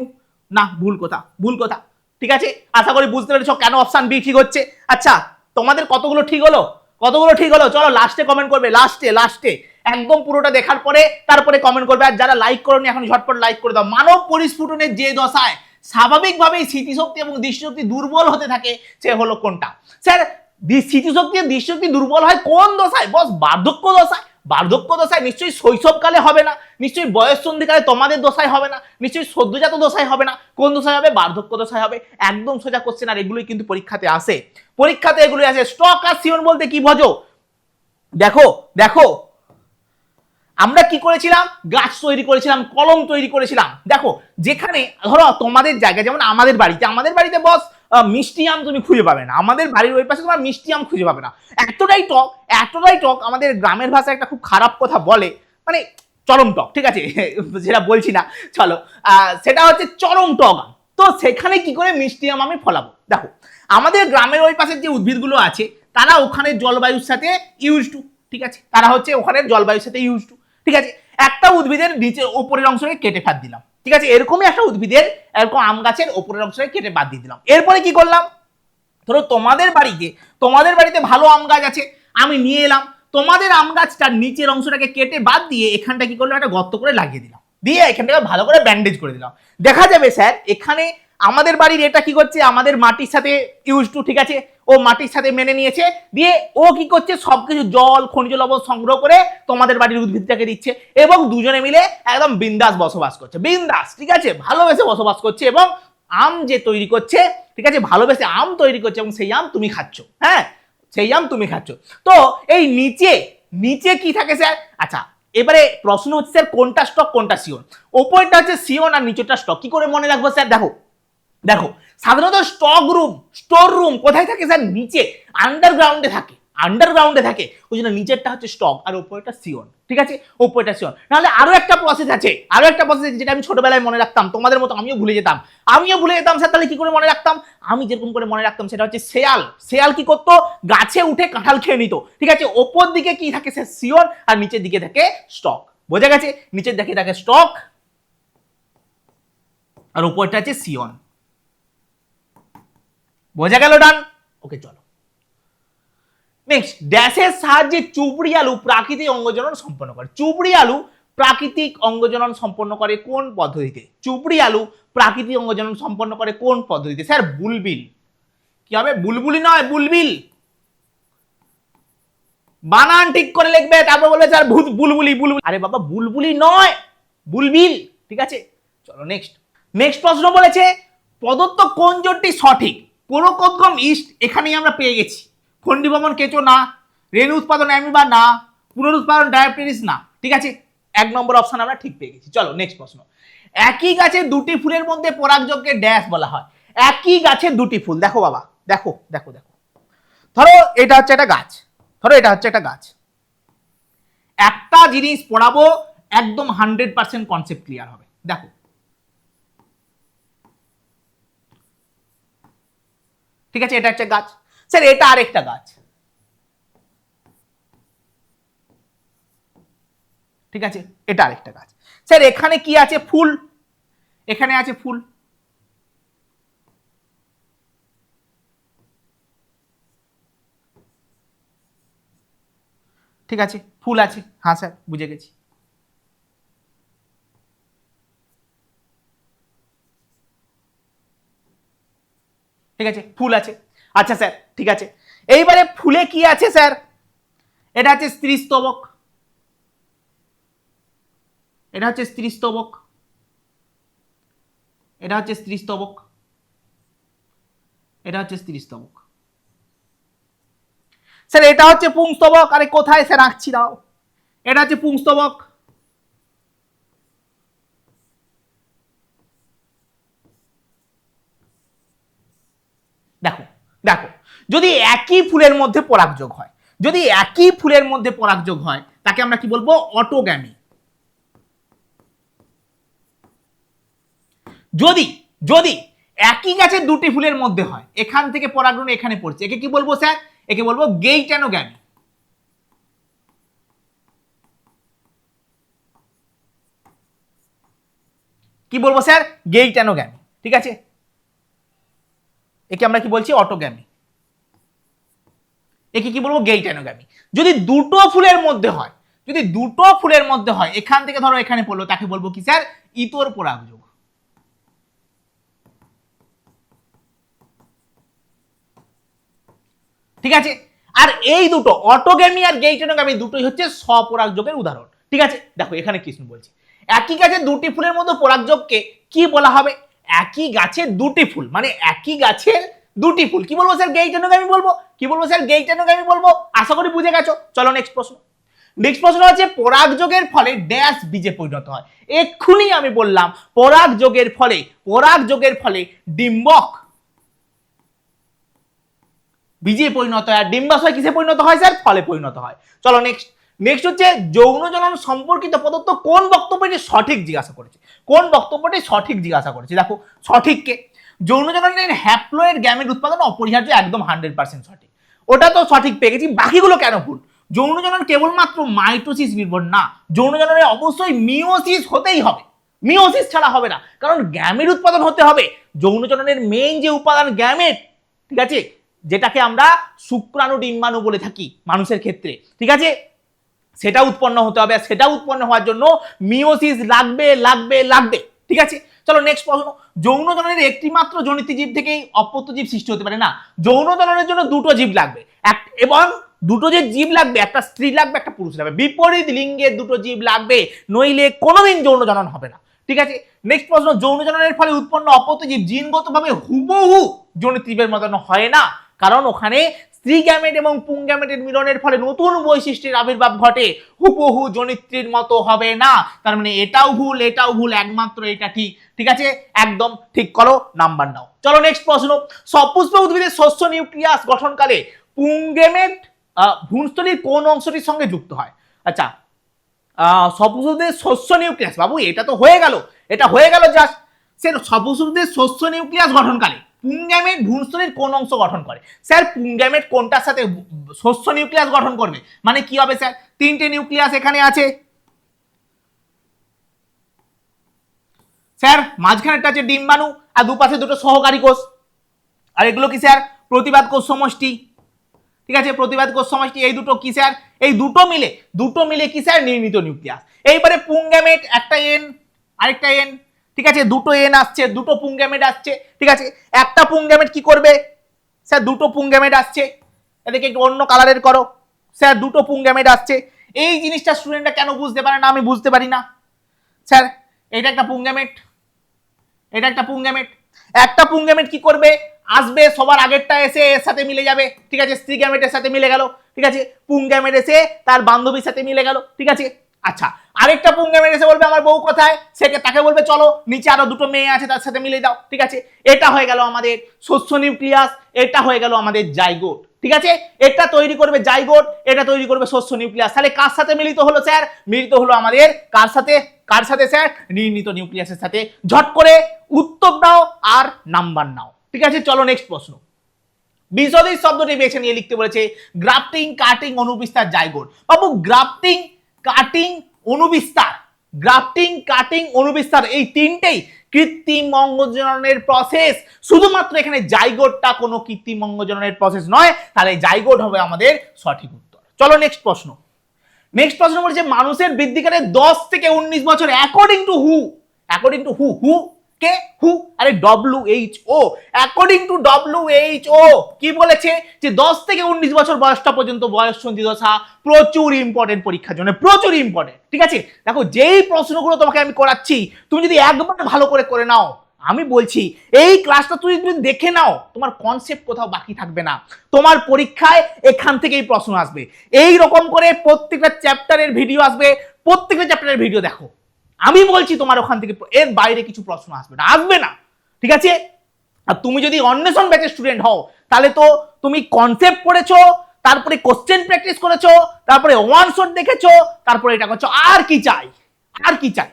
না ভুল কথা, ভুল কথা। ঠিক আছে, আশা করি বুঝতে পেরেছো কেন অপশন বি ঠিক হচ্ছে। আচ্ছা তোমাদের কতগুলো ঠিক হলো? কতগুলো ঠিক হলো? চলো লাস্টে কমেন্ট করবে, লাস্টে লাস্টে একদম পুরোটা দেখার পরে তারপরে কমেন্ট করবে। আর যারা লাইক করোনি এখন ঝটপট লাইক করে দাও। মানব পরিস্ফুটনের যে দশায় স্বাভাবিকভাবেই স্মৃতিশক্তি এবং দৃষ্টিশক্তি দুর্বল হতে থাকে সে হলো কোনটা স্যার? স্মৃতিশক্তি আর দৃষ্টিশক্তি দুর্বল হয় কোন দশায় বস? বার্ধক্য দশায়। বার্ধক্য দশায় নিশ্চয়ই শৈশবকালে হবে না, নিশ্চয়ই বয়স সন্ধিকালে তোমাদের দশায় হবে না, নিশ্চয়ই সদ্যজাত দশায় হবে না। কোন দশায় হবে? বার্ধক্য দশায় হবে। একদম সোজা কোশ্চেন, আর এগুলোই কিন্তু পরীক্ষাতে আসে, পরীক্ষাতে এগুলোই আসে। স্টক আর সিওন বলতে কি বোঝো? দেখো দেখো আমরা কি করেছিলাম? গাছ তৈরি করেছিলাম, কলম তৈরি করেছিলাম। দেখো যেখানে ধরো তোমাদের জায়গায়, যেমন আমাদের বাড়িতে বস মিষ্টি আম তুমি খুঁজে পাবে না, আমাদের বাড়ির ওই পাশে তোমার মিষ্টি আম খুঁজে পাবে না। এতটাই টক, এতটাই টক, আমাদের গ্রামের ভাষায় একটা খুব খারাপ কথা বলে, মানে চরম টক। ঠিক আছে, যেটা বলছি না, চলো সেটা হচ্ছে চরম টক আম। তো সেখানে কি করে মিষ্টি আম আমি ফলাবো? দেখো আমাদের গ্রামের ওই পাশের যে উদ্ভিদগুলো আছে তারা ওখানে জলবায়ুর সাথে ইউজ টু। ঠিক আছে, তারা হচ্ছে ওখানের জলবায়ুর সাথে ইউজ টু। ঠিক আছে, একটা উদ্ভিদের নিচের ওপরের অংশকে কেটে ফেলে দিলাম। ঠিক আছে, এরকমই একটা উদ্ভিদের এরকম আম গাছের ওপরের অংশকে কেটে বাদ দিয়ে দিলাম। এরপরে কি করলাম? ধরো তোমাদের বাড়িতে ভালো আম গাছ আছে, আমি নিয়ে এলাম তোমাদের আম গাছটার নিচের অংশটাকে কেটে বাদ দিয়ে এখানটা কি করলাম? একটা গর্ত করে লাগিয়ে দিলাম, দিয়ে এখানটাকে ভালো করে ব্যান্ডেজ করে দিলাম। দেখা যাবে স্যার এখানে আমাদের বাড়ির এটা কি করছে, আমাদের মাটির সাথে ইউজ টু, ঠিক আছে, ও মাটির সাথে মেনে নিয়েছে, দিয়ে ও কি করছে সবকিছু জল খনিজ লবণ সংগ্রহ করে তোমাদের বাড়ির উদ্ভিদটাকে দিচ্ছে, এবং দুজনে মিলে একদম বিন্দাস বসবাস করছে, বিন্দাস, ঠিক আছে, ভালোবেসে বসবাস করছে, এবং আম যে তৈরি করছে, ঠিক আছে, ভালোবেসে আম তৈরি করছে, এবং সেই আম তুমি খাচ্ছ, হ্যাঁ, সেই আম তুমি খাচ্ছ। তো এই নিচে নিচে কি থাকে স্যার? আচ্ছা, এবারে প্রশ্ন হচ্ছে স্যার কোনটা স্টক কোনটা সিওন? ওপরটা হচ্ছে সিওন আর নিচেরটা স্টক, কি করে মনে রাখবো স্যার? দেখো দেখো, সাধারণত স্টক রুম, স্টোর রুম কোথায় থাকে স্যার? নিচে, আন্ডারগ্রাউন্ডে থাকে, আন্ডারগ্রাউন্ডে থাকে, ওই জন্য নিচেরটা হচ্ছে স্টক আর উপরেরটা সিওন, ঠিক আছে, উপরেরটা সিওন। নাহলে আরো একটা প্রসেস আছে, আরো একটা প্রসেস যেটা আমি ছোটবেলায় মনে রাখতাম, তোমাদের মতো আমিও ভুলে যেতাম, স্যার। তাহলে কি করে মনে রাখতাম? আমি যেরকম করে মনে রাখতাম সেটা হচ্ছে শেয়াল, শেয়াল কি করতো, গাছে উঠে কাঁঠাল খেয়ে নিত, ঠিক আছে, ওপর দিকে কি থাকে স্যার? সিওন, আর নিচের দিকে থাকে স্টক, বোঝা গেছে? নিচের দিকে থাকে স্টক আর উপরটা আছে সিওন, বোঝা গেল? ডান, ওকে, চলো নেক্সট। ড্যাশের সাহায্যে চুবড়ি আলু প্রাকৃতিক অঙ্গজনন সম্পন্ন করে। চুবড়ি আলু প্রাকৃতিক অঙ্গজনন সম্পন্ন করে কোন পদ্ধতিতে? চুবড়ি আলু প্রাকৃতিক অঙ্গজনন সম্পন্ন করে কোন পদ্ধতিতে? স্যার বুলবিল। কি হবে? বুলবুলি নয়, বুলবিল। বানান ঠিক করে লিখবে, তারপর বলবে স্যার বুলবুলি, বুলবুলি। আরে বাবা, বুলবুলি নয়, বুলবিল, ঠিক আছে, চলো নেক্সট। নেক্সট প্রশ্ন বলেছে প্রদত্ত কোন জোটটি সঠিক? পুরোকোদ্গম ইস্ট এখানেই আমরা পেয়ে গেছি, খন্ডিভবন কেঁচো না, রেণু উৎপাদন অ্যামিবা না, পুনরুৎপাদন ডায়াবেটিস না, ঠিক আছে, 1 নম্বর অপশন আমরা ঠিক পেয়ে গেছি। চলো নেক্সট প্রশ্ন। একই গাছে দুটি ফুলের মধ্যে পরাগযোগকে ড্যাশ বলা হয়। একই গাছে দুটি ফুল, দেখো বাবা, দেখো দেখো দেখো, ধরো এটা হচ্ছে একটা গাছ, ধরো এটা হচ্ছে একটা গাছ, একটা জিনিস পড়াবো একদম 100% কনসেপ্ট ক্লিয়ার হবে। দেখো, ঠিক আছে, এটা একটা গাছ, স্যার এটা আরেকটা গাছ, ঠিক আছে, এটা আরেকটা গাছ, স্যার এখানে কি আছে? ফুল, এখানে আছে ফুল, ঠিক আছে, ফুল আছে, হ্যাঁ স্যার বুঝে গেছি, ঠিক আছে, ফুল আছে, আচ্ছা স্যার ঠিক আছে। এইবারে ফুলে কি আছে স্যার? এটা হচ্ছে স্ত্রীস্তবক, এটা হচ্ছে স্ত্রীস্তবক, এটা হচ্ছে স্ত্রীস্তবক, এটা হচ্ছে স্ত্রীস্তবক, স্যার এটা হচ্ছে পুংস্তবক। আরে কোথায় স্যার আঁকছি, দাও, এটা হচ্ছে পুংস্তবক, দেখো দেখো, যদি একই ফুলের মধ্যে পরাগযোগ হয়, যদি একই ফুলের মধ্যে পরাগযোগ হয় তাকে আমরা কি বলবো? অটোগ্যামি। যদি যদি একই গাছের দুটি ফুলের মধ্যে হয়, এখান থেকে পরাগরেণু এখানে পড়ছে, একে কি বলবো স্যার? একে বলবো গেইটানোগ্যামি। কি বলবো স্যার? গেইটানোগ্যামি, ঠিক আছে, একে আমরা কি বলছি? অটোগ্যামি। একে কি বলবো? গেইটানোগ্যামি। যদি দুটো ফুলের মধ্যে হয়, যদি দুটো ফুলের মধ্যে হয়, এখান থেকে ধরো এখানে পড়লো, তাকে বলবো কি স্যার? ইতর পরাগযোগ। ঠিক আছে, আর এই দুটো অটোগ্যামি আর গেইটানোগ্যামি দুটোই হচ্ছে স্বপরাগযোগের উদাহরণ। ঠিক আছে, দেখো এখানে কৃষ্ণ বলছে একই গাছে দুটি ফুলের মধ্যে পরাগযোগকে কি বলা হবে? একই গাছের দুটি ফুল, মানে একই গাছের দুটি ফুল কি বলবো স্যার? গেইটানোগ্যামি বলবো। কি বলবো স্যার? গেইটানোগ্যামি বলবো। আশা করি বুঝে গেছো। চলো নেক্সট প্রশ্ন। নেক্সট প্রশ্ন হচ্ছে পরাগযোগের ফলে ড্যাশ বীজে পরিণত হয়। এক্ষুনি আমি বললাম পরাগযোগের ফলে ডিম্বক বীজে পরিণত হয়, আর ডিম্বাশয় কিসে পরিণত হয় স্যার? ফলে পরিণত হয়। চলো নেক্সট। নেক্সট হচ্ছে যৌন জনন সম্পর্কিত প্রদত্ত কোন বক্তব্যটি সঠিক জিজ্ঞাসা করেছে? কোন বক্তব্যটি সঠিক জিজ্ঞাসা করেছে? দেখো সঠিককে, যৌন জননের হ্যাপ্লয়েড গ্যামেট উৎপাদন অপরিহার্য, একদম 100% সঠিক। ওটা তো সঠিক পেয়ে গেছি, বাকিগুলো কেন ভুল? যৌন জনন কেবলমাত্র মাইটোসিস নির্ভর না, যৌন জননে অবশ্যই মিওসিস হতেই হবে, মিওসিস ছাড়া হবে না, কারণ গ্যামেট উৎপাদন হতে হবে। যৌন জননের মেইন যে উপাদান গ্যামেট, ঠিক আছে, যেটাকে আমরা শুক্রাণু ডিম্বাণু বলে থাকি মানুষের ক্ষেত্রে, ঠিক আছে, সেটা উৎপন্ন হতে হবে। আর সেটা উৎপন্ন হওয়ার জন্য মিওসিস লাগবে লাগবে লাগবে। ঠিক আছে, চলো নেক্সট প্রশ্ন। যৌন জননের একটি মাত্র জনিত জীব থেকেই অপত্য জীব সৃষ্টি হতে পারে না। যৌন জননের জন্য দুটো জীব লাগবে, এবং দুটো যে জীব লাগবে, একটা স্ত্রী লাগবে, একটা পুরুষ লাগবে, বিপরীত লিঙ্গের দুটো জীব লাগবে, নইলে কোনোদিন যৌন জনন হবে না। ঠিক আছে, নেক্সট প্রশ্ন। যৌন জননের ফলে উৎপন্ন অপত্য জীব জিনগতভাবে হুবহু জনিত জীবের মতন হয় না, কারণ ওখানে স্ত্রী গ্যামেট এবং পুং গ্যামেটের মিলনের ফলে নতুন বৈশিষ্ট্যের আবির্ভাব ঘটে, হুবহু জনিত্রীর মতো হবে না। তার মানে এটাও ভুল, এটাও ভুল, একমাত্র এটা ঠিক। ঠিক আছে, একদম ঠিক করো, নাম্বার নাও। চলো নেক্সট প্রশ্ন। সপুষ্প উদ্ভিদের শস্য নিউক্লিয়াস গঠনকালে পুং গ্যামেট ভ্রূণস্থলীর কোন অংশটির সঙ্গে যুক্ত হয়? আচ্ছা, সপুষ্প উদ্ভিদের শস্য নিউক্লিয়াস, বাবু এটা তো হয়ে গেল, এটা হয়ে গেল জাস্ট। সে সপুষ্প উদ্ভিদের শস্য নিউক্লিয়াস গঠনকালে পুং গ্যামেট ভ্রূণস্থলীর কোন অংশ গঠন করে? স্যার পুং গ্যামেট কোনটার সাথে শস্য নিউক্লিয়াস গঠন করবে? মানে কি হবে স্যার? তিনটে নিউক্লিয়াস এখানে আছে স্যার, মাঝখানেরটা আছে ডিম্বাণু, আর দুপাশে দুটো সহকারী কোষ, আর এগুলো কি স্যার? প্রতিবাদ কোষ সমষ্টি। ঠিক আছে, প্রতিবাদ কোষ সমষ্টি। এই দুটো কি স্যার? এই দুটো মিলে কি স্যার? নির্মিত নিউক্লিয়াস। এইবারে পুং গ্যামেট, একটা এন আরেকটা এন, ঠিক আছে, দুটো এন আসছে, দুটো পুং গ্যামেট আসছে। ঠিক আছে, একটা পুং গ্যামেট কি করবে স্যার? দুটো পুং গ্যামেট আসছে, এদেরকে একটু অন্য কালারের করো স্যার, দুটো পুং গ্যামেট আসছে। এই জিনিসটা স্টুডেন্টরা কেন বুঝতে পারে না? আমি বুঝতে পারি না স্যার। এটা একটা পুং গ্যামেট, এটা একটা পুং গ্যামেট। একটা পুং গ্যামেট কি করবে? আসবে, সবার আগেরটা এসে এর সাথে মিলে যাবে। ঠিক আছে, স্ত্রী গ্যামেটের সাথে মিলে গেল। ঠিক আছে, পুং গ্যামেট এসে তার বান্ধবীর সাথে মিলে গেল। ঠিক আছে, আচ্ছা, আরেকটা পুং গ্যামেট এসে বলবে আমার বউ কোথায়, তাকে বলবে চলো নিচে আরো দুটো মেয়ে আছে তার সাথে মিলে দাও। ঠিক আছে, এটা হয়ে গেল আমাদের শস্য নিউক্লিয়াস, এটা হয়ে গেল আমাদের জাইগোট। ঠিক আছে, এটা তৈরি করবে জাইগোট, এটা তৈরি করবে শস্য নিউক্লিয়াস। তাহলে কার সাথে মিলিত হলো স্যার? মিলিত হলো আমাদের কার সাথে? কার সাথে স্যার? নির্মিত নিউক্লিয়াসের সাথে। ঝট করে উত্তর দাও আর নাম্বার নাও। ঠিক আছে, চলো নেক্সট প্রশ্ন। বিশদী শব্দটি বেছে নিয়ে লিখতে বলেছে গ্রাফটিং, কাটিং, অনুবিস্তার, জাইগোট। বাবু গ্রাফটিং, কাটিং, অনুবিস্তার, গ্রাফটিং, কাটিং, অনুবিস্তার, এই তিনটেই কৃত্রিম অঙ্গজননের প্রসেস। শুধুমাত্র এখানে জাইগোটটা কোনো কৃত্রিম অঙ্গজননের প্রসেস নয়, তাহলে জাইগোট হবে আমাদের সঠিক উত্তর। চলো নেক্সট প্রশ্ন। নেক্সট প্রশ্ন বলছে মানুষের বৃদ্ধিকালে 10 থেকে 19 বছর অ্যাকর্ডিং টু হু, হু কে? হু, আরে WHO, অ্যাকর্ডিং টু WHO কি বলেছে? যে 10 থেকে 19 বছর বয়সটা পর্যন্ত বয়ঃসন্ধি দশা প্রচুর ইম্পর্টেন্ট পরীক্ষার জন্য, প্রচুর ইম্পর্টেন্ট। ঠিক আছে, দেখো যেই প্রশ্নগুলো তোমাকে আমি করাচ্ছি, তুমি যদি একবার ভালো করে নাও, আমি বলছি এই ক্লাসটা তুমি যদি দেখে নাও, তোমার কনসেপ্ট কোথাও বাকি থাকবে না। তোমার পরীক্ষায় এখান থেকেই প্রশ্ন আসবে। এই রকম করে প্রত্যেকটা চ্যাপ্টারের ভিডিও আসবে, প্রত্যেকটা চ্যাপ্টারের ভিডিও দেখো। আমি বলছি তোমার ওখান থেকে এর বাইরে কিছু প্রশ্ন আসবে না, আসবে না। ঠিক আছে, আর তুমি যদি অন্বেষণ ব্যাচের স্টুডেন্ট হও, তাহলে তো তুমি কনসেপ্ট পড়েছো, তারপরে কোশ্চেন প্র্যাকটিস করেছো, তারপরে ওয়ান শট দেখেছো, তারপরে এটা করছো। আর কি চাই? আর কি চাই?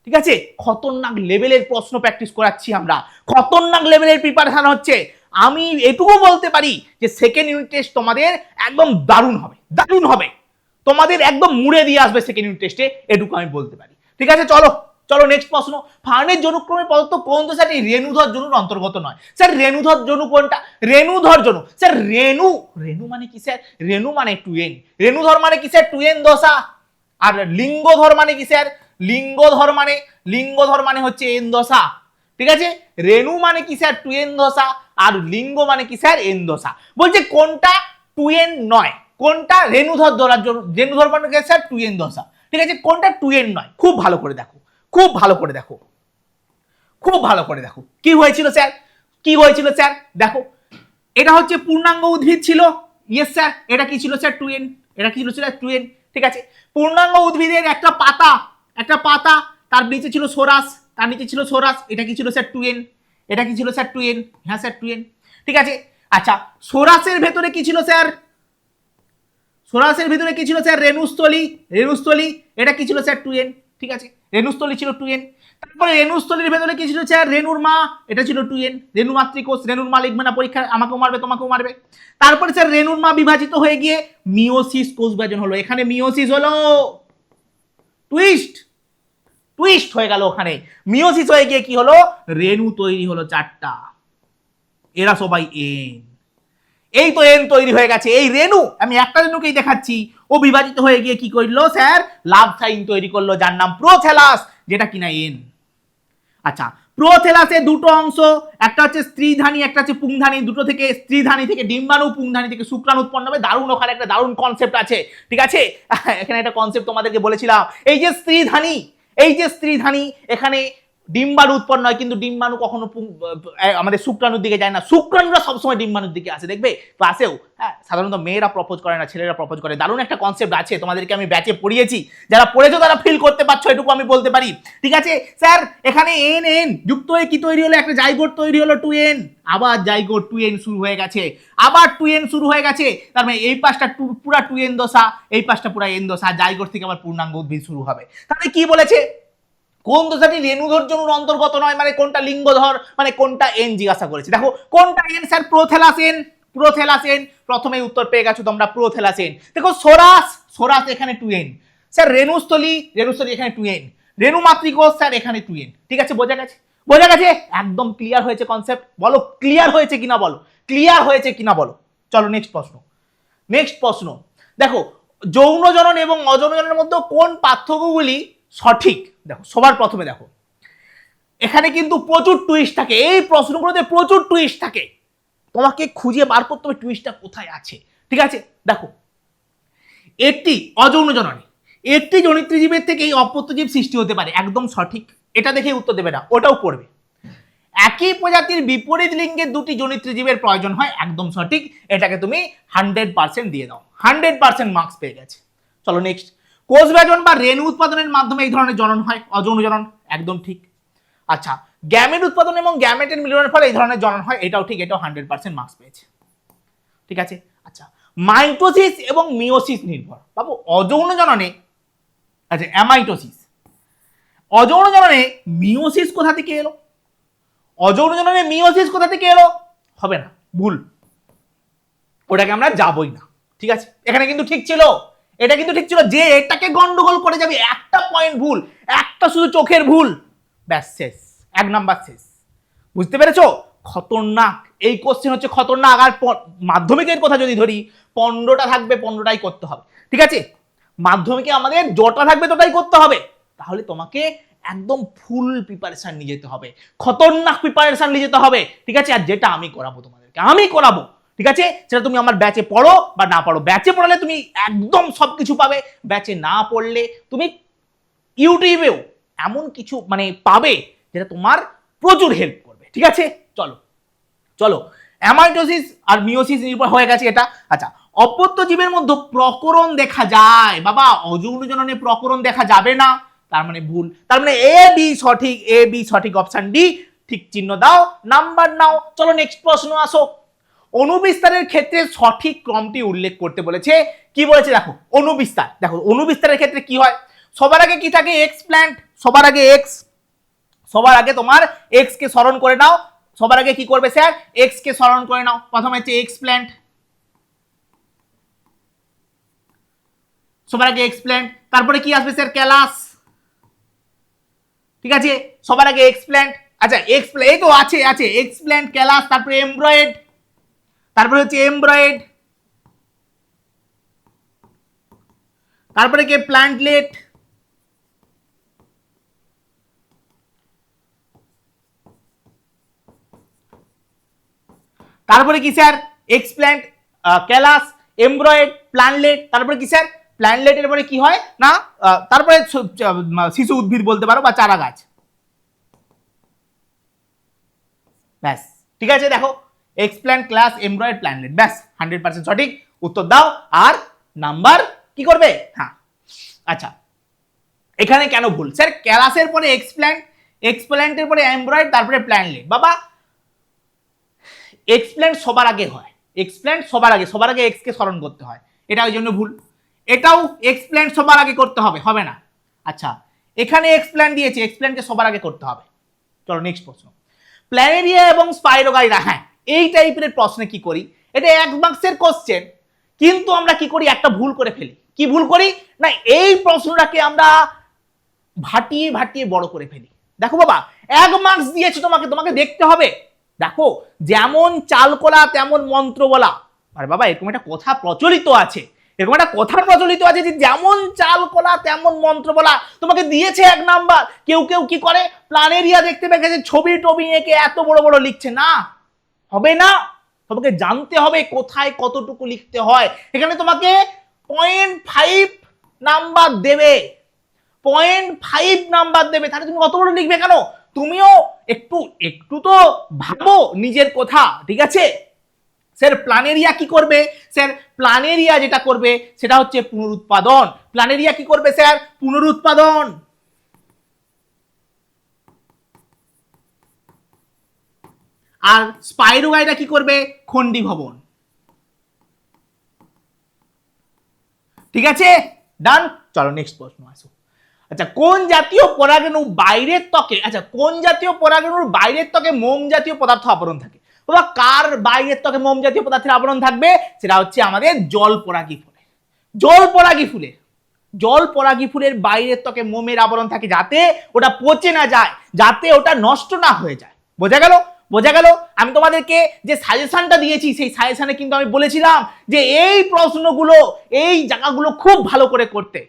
ঠিক আছে, খতরনাক লেভেলের প্রশ্ন প্র্যাকটিস করাচ্ছি আমরা, খতরনাক লেভেলের প্রিপারেশন হচ্ছে। আমি এটুকু বলতে পারি যে সেকেন্ড ইউনিট টেস্ট তোমাদের একদম দারুণ হবে, দারুণ হবে, তোমাদের একদম মুড়ে দিয়ে আসবে সেকেন্ড ইউনিট টেস্টে, এটুকু আমি বলতে পারি। ঠিক আছে, চলো চলো নেক্সট প্রশ্ন। ফার্নের জনুক্রমে পদার্থ কোন দশাটি রেণুধর জনুর অন্তর্গত নয়? স্যার রেণুধর জনু কোনটা? রেণুধর জনু স্যার, রেণু মানে কি স্যার? রেণু মানে 2n, রেণুধর মানে কি স্যার? 2n দশা। আর লিঙ্গধর মানে কি স্যার? লিঙ্গধর মানে হচ্ছে n দশা। ঠিক আছে, রেণু মানে কি স্যার? 2n দশা, আর লিঙ্গ মানে কি স্যার? n দশা। বলছে কোনটা 2n নয়, কোনটা রেণুধর ধরার জন্য? রেণুধর মানে কি স্যার? 2n দশা। ঠিক আছে, কোনটা 2n নয়? খুব ভালো করে দেখো, খুব ভালো করে দেখো, খুব ভালো করে দেখো। কি হয়েছিল স্যার? কি হয়েছিল স্যার? দেখো, এটা হচ্ছে পূর্ণাঙ্গ উদ্ভিদ ছিল, ইয়েস স্যার। এটা কি ছিল স্যার? 2n। এটা কি ছিল স্যার? 2n। ঠিক আছে, পূর্ণাঙ্গ উদ্ভিদের একটা পাতা, তার নিচে ছিল সোরাস, তার নিচে ছিল সোরাস, এটা কি ছিল স্যার? 2n। এটা কি ছিল স্যার? 2n। হ্যাঁ স্যার, 2n। ঠিক আছে, আচ্ছা, সোরাসের ভেতরে কি ছিল স্যার? সোরাসের ভিতরে কি ছিল স্যার? রেণুস্থলী, এটা কি ছিল স্যার? 2n। ঠিক আছে, রেণুস্থলী ছিল 2n। তারপরে রেণুস্থলীর ভেতরে কি ছিল স্যার? রেণুর মা, এটা ছিল 2n। রেণু মাতৃকোষ, রেণুর মা লিখবে না পরীক্ষায়, আমাকেও মারবে তোমাকেও মারবে। তারপরে স্যার রেণুর মা বিভাজিত হয়ে গিয়ে মিওসিস কোষ বিভাজন হলো, এখানে মিওসিস হলো, টুইস্ট হয়ে গেল ওখানে। মিওসিস হয়ে গিয়ে কি হলো? রেণু তৈরি হলো 4টা, এরা সবাই n। এই তো এন তৈরি হয়ে গেছে। এই রেণু, আমি একটা রেণুকেই দেখাচ্ছি, ও বিভাজিত হয়ে গিয়ে কি করলো স্যার? লাভ সাইন তৈরি করলো, যার নাম প্রোথ্যালাস, যেটা কিনা এন। আচ্ছা, প্রোথেলাসে দুটো অংশ, একটা হচ্ছে স্ত্রীধানী একটা হচ্ছে পুংধানী, দুটো থেকে স্ত্রীধানী থেকে ডিম্বাণু, পুংধানী থেকে শুক্রাণু উৎপন্ন হবে। দারুণ, ওখানে একটা দারুণ কনসেপ্ট আছে, ঠিক আছে। এখানে একটা কনসেপ্ট তোমাদেরকে বলেছিলাম, এই যে স্ত্রীধানী এখানে ডিম্বাণু উৎপন্ন হয়, কিন্তু ডিম্বাণু কখনো আমাদের শুক্রাণুর দিকে যায় না, শুক্রাণুরা সবসময় ডিম্বাণুর দিকে আসে। দেখবে ক্লাসেও, হ্যাঁ, সাধারণত মেয়েরা প্রপোজ করে না, ছেলেরা প্রপোজ করে। দারুণ একটা কনসেপ্ট আছে, তোমাদেরকে আমি ব্যাচে পড়িয়েছি, যারা পড়েছো তারা ফিল করতে পারছো, এটুকু আমি বলতে পারি, ঠিক আছে। স্যার এখানে এন এন যুক্ত হয়ে কি তৈরি হলো, একটা জাইগোট তৈরি হলো 2n, আবার জাইগোট 2n শুরু হয়ে গেছে, আবার 2n শুরু হয়ে গেছে। তার মানে এই পাশটা পুরা 2n দশা, এই পাশটা পুরা n দশা, জাইগোট থেকে আবার পূর্ণাঙ্গ উদ্ভিদ শুরু হবে। তাহলে কি বলেছে, কোন দশাটি রেণুধর জন্য অন্তর্গত নয়, মানে কোনটা লিঙ্গধর, মানে কোনটা এন জিজ্ঞাসা করেছে। দেখো কোনটা এন, স্যার প্রোথেলাস এন, প্রথমেই উত্তর পেয়ে গেছো তোমরা, প্রোথেলাস এন। দেখো সোরাস এখানে 2n, স্যার রেণুস্থলী এখানে 2n, রেণু মাতৃকোষ স্যার এখানে 2n, ঠিক আছে। বোঝা গেছে, একদম ক্লিয়ার হয়েছে কনসেপ্ট, বলো ক্লিয়ার হয়েছে কিনা বলো। চলো নেক্সট প্রশ্ন। দেখো যৌন জনন এবং অযৌন জননের মধ্যে কোন পার্থক্যগুলি সঠিক। দেখো সবার প্রথমে দেখো, এখানে কিন্তু প্রচুর টুইস্ট থাকে, এই প্রশ্নগুলোতে প্রচুর টুইস্ট থাকে, তোমাকে খুঁজে বার করতে হবে টুইস্টটা কোথায় আছে, ঠিক আছে। দেখো, একটি অযৌন জননে একটি জনিত্রী জীবের থেকে এই অপত্য জীব সৃষ্টি হতে পারে, একদম সঠিক, এটা দেখে উত্তর দেবে না, ওটাও পড়বে। একই প্রজাতির বিপরীত লিঙ্গের দুটি জনিত্রী জীবের প্রয়োজন হয়, একদম সঠিক, এটাকে তুমি 100% দিয়ে দাও, 100% মার্কস পেয়ে গেছে। চলো নেক্সট, কোষ বিভাজন বা রেণু উৎপাদনের মাধ্যমে এই ধরনের জনন হয়, অযৌন জনন, একদম ঠিক। আচ্ছা, গ্যামেট উৎপাদন এবং গ্যামেটের মিলনের ফলে এই ধরনের জনন হয়, এটাও ঠিক, এটাও 100% মার্কস পেয়েছে, ঠিক আছে। আচ্ছা, মাইটোসিস এবং মিওসিস নির্ভর, বাবু অযৌন জননে, আচ্ছা অ্যামাইটোসিস, অযৌন জননে মিওসিস কোথা থেকে এলো, হবে না, ভুল, ওটাকে আমরা যাবই না, ঠিক আছে। এখানে কিন্তু ঠিক ছিল, এটা কিন্তু ঠিক ছিল, যে এটাকে গন্ডগোল করে যাবে, একটা পয়েন্ট ভুল, একটা শুধু চোখের ভুল, ব্যাস শেষ, 1 নাম্বার শেষ, বুঝতে পেরেছো। খতরনাক, এই কোশ্চেন হচ্ছে খতরনাক। আর মাধ্যমিকের কথা যদি ধরি, 15টা থাকবে, 15টাই করতে হবে, ঠিক আছে। মাধ্যমিকে আমাদের যটা থাকবে তটাই করতে হবে, তাহলে তোমাকে একদম ফুল প্রিপারেশন নিয়ে যেতে হবে, খতরনাক প্রিপারেশন নিয়ে যেতে হবে, ঠিক আছে। আর যেটা আমি করাবো তোমাদেরকে, ঠিক আছে, সেটা তুমি আমার ব্যাচে পড়ো বা না পড়ো। ব্যাচে পড়ালে তুমি একদম সবকিছু পাবে, ব্যাচে না পড়লে তুমি ইউটিউবেও এমন কিছু মানে পাবে যেটা তোমার প্রচুর হেল্প করবে, ঠিক আছে। চলো অ্যামাইটোসিস আর মিওসিস নির্ভর হয়ে গেছে এটা। আচ্ছা, অপত্য জীবের মধ্যে প্রকরণ দেখা যায়, বাবা অযৌন জননে প্রকরণ দেখা যাবে না, তার মানে ভুল, তার মানে এ বি সঠিক, অপশন ডি ঠিক চিহ্ন দাও, নাম্বার নাও। চলো নেক্সট প্রশ্ন আসো, অনুবিস্তারের ক্ষেত্রে সঠিক ক্রমটি উল্লেখ করতে বলেছে, কি বলেছে দেখো। অনুবিস্তারের ক্ষেত্রে কি হয়, সবার আগে কি থাকে, এক্স প্ল্যান্ট, সবার আগে তোমার এক্স কে স্মরণ করে নাও, সবার আগে কি করবে স্যার, এক্স কে স্মরণ করে নাও, প্রথমে হচ্ছে এক্স প্ল্যান্ট, সবার আগে এক্স প্ল্যান্ট, তারপরে কি আসবে স্যার, ক্যালাস, ঠিক আছে, সবার আগে এক্স প্ল্যান্ট। আচ্ছা এক্স এই তো আছে এক্স প্ল্যান্ট, ক্যালাস, তারপরে এমব্রয়েড, তারপরে হচ্ছে এমব্রয়েড, তারপরে কি প্ল্যান্টলেট, তারপরে কি sir, explant, callus, embryoid, plantlet, তারপরে কি স্যার, প্ল্যান্টলেটের পরে কি হয় না, তারপরে শিশু উদ্ভিদ বলতে পারো বা চারা গাছ, ব্যাস, ঠিক আছে। দেখো এক্স প্ল্যান্ট, ক্লাস, এমব্রয়েড, প্ল্যান্টলেট, ব্যাস 100% সঠিক, উত্তর দাও আর নাম্বার কি করবে, হ্যাঁ। আচ্ছা, এখানে কেন ভুল স্যার, ক্যালাসের পরে এক্স প্ল্যান্টের পরে এমব্রয়েড, তারপরে প্ল্যান্টলেট, বাবা এক্স প্ল্যান্ট সবার আগে হয়, সবার আগে এক্স কে স্মরণ করতে হয়, এটা ওই জন্য ভুল, এটাও এক্স প্ল্যান্ট সবার আগে করতে হবে না। আচ্ছা, এখানে এক্স প্ল্যান্ট দিয়েছে, এক্স প্ল্যান্টকে সবার আগে করতে হবে। চলো নেক্সট প্রশ্ন, প্ল্যানেরিয়া এবং স্পাইরোগাইরা, হ্যাঁ এই টাইপের প্রশ্নে কি করি, এটা 1 মার্কসের কোশ্চেন, কিন্তু আমরা কি করি, একটা ভুল করে ফেলি, কি ভুল করি না, এই প্রশ্নটাকে আমরা ভাটিয়ে বড় করে ফেলি। দেখো বাবা 1 মার্কস দিয়েছে তোমাকে দেখতে হবে, দেখো যেমন চাল কলা তেমন মন্ত্র বলা, আরে বাবা এরকম একটা কথা প্রচলিত আছে, এরকম একটা কথার প্রচলিত আছে যে যেমন চাল কলা তেমন মন্ত্র বলা। তোমাকে দিয়েছে 1 নাম্বার, কেউ কেউ কি করে প্ল্যানেরিয়া দেখতে পেয়ে গেছে ছবি টবি এঁকে এত বড় বড় লিখছে, না হবে না। তোমাকে জানতে হবে কোথায় কতটুকু লিখতে হয়। এখানে তোমাকে 0.5 নাম্বার দেবে, 0.5 নাম্বার দেবে, তাহলে তুমি কত বড় লিখবে কেন? তুমিও একটু একটু তো ভাবো নিজের কথা, ঠিক আছে? স্যার প্ল্যানেরিয়া কি করবে? স্যার প্ল্যানেরিয়া যেটা করবে সেটা হচ্ছে পুনরুৎপাদন। প্ল্যানেরিয়া কি করবে স্যার? পুনরুৎপাদন। আর স্পাইরোগাইটা কি করবে? খন্ডি ভবন। ঠিক আছে, ডান। চলো নেক্সট প্রশ্ন আসো। আচ্ছা, কোন জাতীয় পরাগরেণু বাইরের ত্বকে, আচ্ছা কোন জাতীয় পরাগরেণুর বাইরের ত্বকে মোম জাতীয় পদার্থ আবরণ থাকে? বাবা কার বাইরের ত্বকে মোম জাতীয় পদার্থের আবরণ থাকবে? সেটা হচ্ছে আমাদের জল পরাগী ফুলে। জল পরাগী ফুলে, জল পরাগী ফুলের বাইরের ত্বকে মোমের আবরণ থাকে যাতে ওটা পচে না যায়, যাতে ওটা নষ্ট না হয়ে যায়। বোঝা গেল? বোঝা গেল? আমি তোমাদেরকে যে সাজেশনটা দিয়েছি সেই সাজেশনে কিন্তু আমি বলেছিলাম যে এই প্রশ্নগুলো, এই জায়গাগুলো খুব ভালো করে করতে,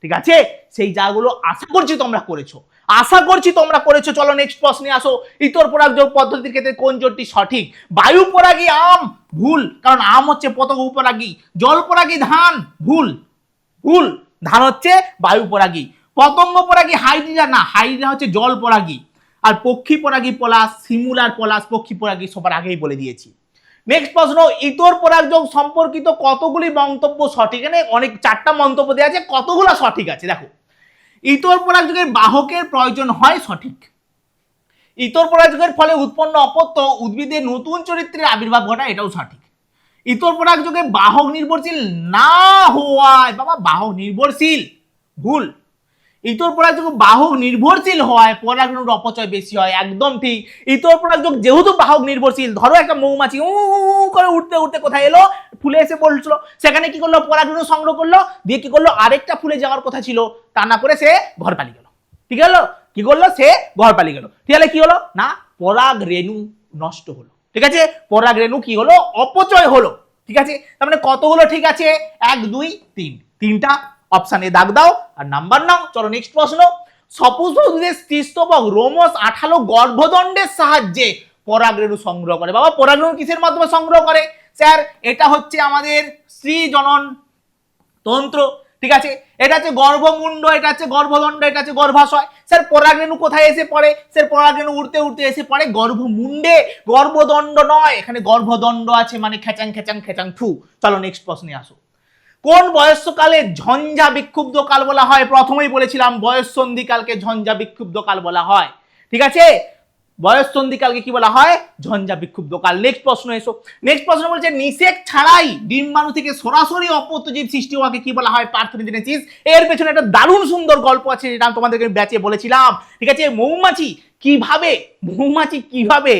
ঠিক আছে? সেই জায়গাগুলো আশা করছি তোমরা করেছো, আশা করছি তোমরা করেছো। চলো নেক্সট প্রশ্নে আসো। ইতর পরাগযোগ পদ্ধতির ক্ষেত্রে কোন জোটটি সঠিক? বায়ু পরাগী আম, ভুল, কারণ আম হচ্ছে পতঙ্গ উপরাগী। জল পরাগী ধান, ভুল, ভুল, ধান হচ্ছে বায়ু পরাগী। পতঙ্গ পরাগী হাইড্রিলা, না হাইড্রিলা হচ্ছে জল পরাগী। আর পক্ষী পরাগী পলাশ, শিমুলার পলাশ পক্ষী পরাগী, সবার আগেই বলে দিয়েছি। নেক্সট প্রশ্ন, ইতর পরাগযোগ সম্পর্কিত কতগুলি মন্তব্য সঠিক? এখানে অনেক 4টা মন্তব্য দেওয়া আছে, কতগুলো সঠিক আছে দেখো। ইতর পরাগযোগের বাহকের প্রয়োজন হয়, সঠিক। ইতর পরাগযোগের ফলে উৎপন্ন অপত্য উদ্ভিদের নতুন চরিত্রের আবির্ভাব ঘটায়, এটাও সঠিক। ইতর পরাগযোগে বাহক নির্ভরশীল না হওয়ায়, বাবা বাহক নির্ভরশীল, ভুল। ইতর পরাগযোগ বাহক নির্ভরশীল হওয়ায় পরাগরেণুর অপচয় বেশি হয়, একদম ঠিক। ইতর পরাগযোগ যেহেতু বাহক নির্ভরশীল, ধরো একটা মৌমাছি উ করে উঠতে উঠতে কোথায় এলো, ফুলে এসে পড়ছিল, সেখানে কি করলো? পরাগরেণু সংগ্রহ করলো, দিয়ে কি করলো? আরেকটা ফুলে যাওয়ার কথা ছিল, তা না করে সে ঘর পালিয়ে গেল। ঠিক হলো? কি করলো? সে ঘর পালিয়ে গেল। তাহলে কি হলো? না পরাগরেণু নষ্ট হলো। ঠিক আছে, পরাগরেণু কি হলো? অপচয় হলো। ঠিক আছে, তার মানে কতগুলো ঠিক আছে? 1 2 3, তিনটা অপশনে দাগ দাও আর নাম্বার নাও। চলো নেক্সট প্রশ্ন। সপুষ্প উদ্ভিদের স্ত্রীস্তবক রোমস আঠালো গর্ভদণ্ডের সাহায্যে পরাগরেণু সংগ্রহ করে। বাবা পরাগরেণু কিসের মাধ্যমে সংগ্রহ করে? স্যার এটা হচ্ছে আমাদের স্ত্রী জনন তন্ত্র। ঠিক আছে, এটা হচ্ছে গর্ভমুণ্ড, এটা হচ্ছে গর্ভদণ্ড, এটা হচ্ছে গর্ভাশয়। স্যার পরাগরেণু কোথায় এসে পড়ে? স্যার পরাগরেণু উড়তে উড়তে এসে পড়ে গর্ভমুণ্ডে, গর্ভদণ্ড নয়, এখানে গর্ভদণ্ড আছে, মানে খেচাং খেচাং খেচাং ফু। চলো নেক্সট প্রশ্নে আসো। কোন বয়স্কালে ঝঞ্ঝা বিক্ষুব্ধ কাল বলা হয়? প্রথমেই বলেছিলাম বয়ঃসন্ধিকালকে ঝঞ্ঝা বিক্ষুব্ধ কাল বলা হয়। ঠিক আছে, বয়ঃসন্ধিকালকে কি বলা হয়? ঝঞ্ঝা বিক্ষুব্ধ কাল। নেক্সট প্রশ্ন এসো। নেক্সট প্রশ্ন বলছে নিষেক ছাড়াই ডিম্বাণু থেকে সরাসরি অপত্যজীব সৃষ্টি হওয়াকে কি বলা হয়? পার্থেনোজেনেসিস। এর পেছনে একটা দারুণ সুন্দর গল্প আছে যেটা আমি তোমাদেরকে ব্যাচে বলেছিলাম। ঠিক আছে, মৌমাছি কিভাবে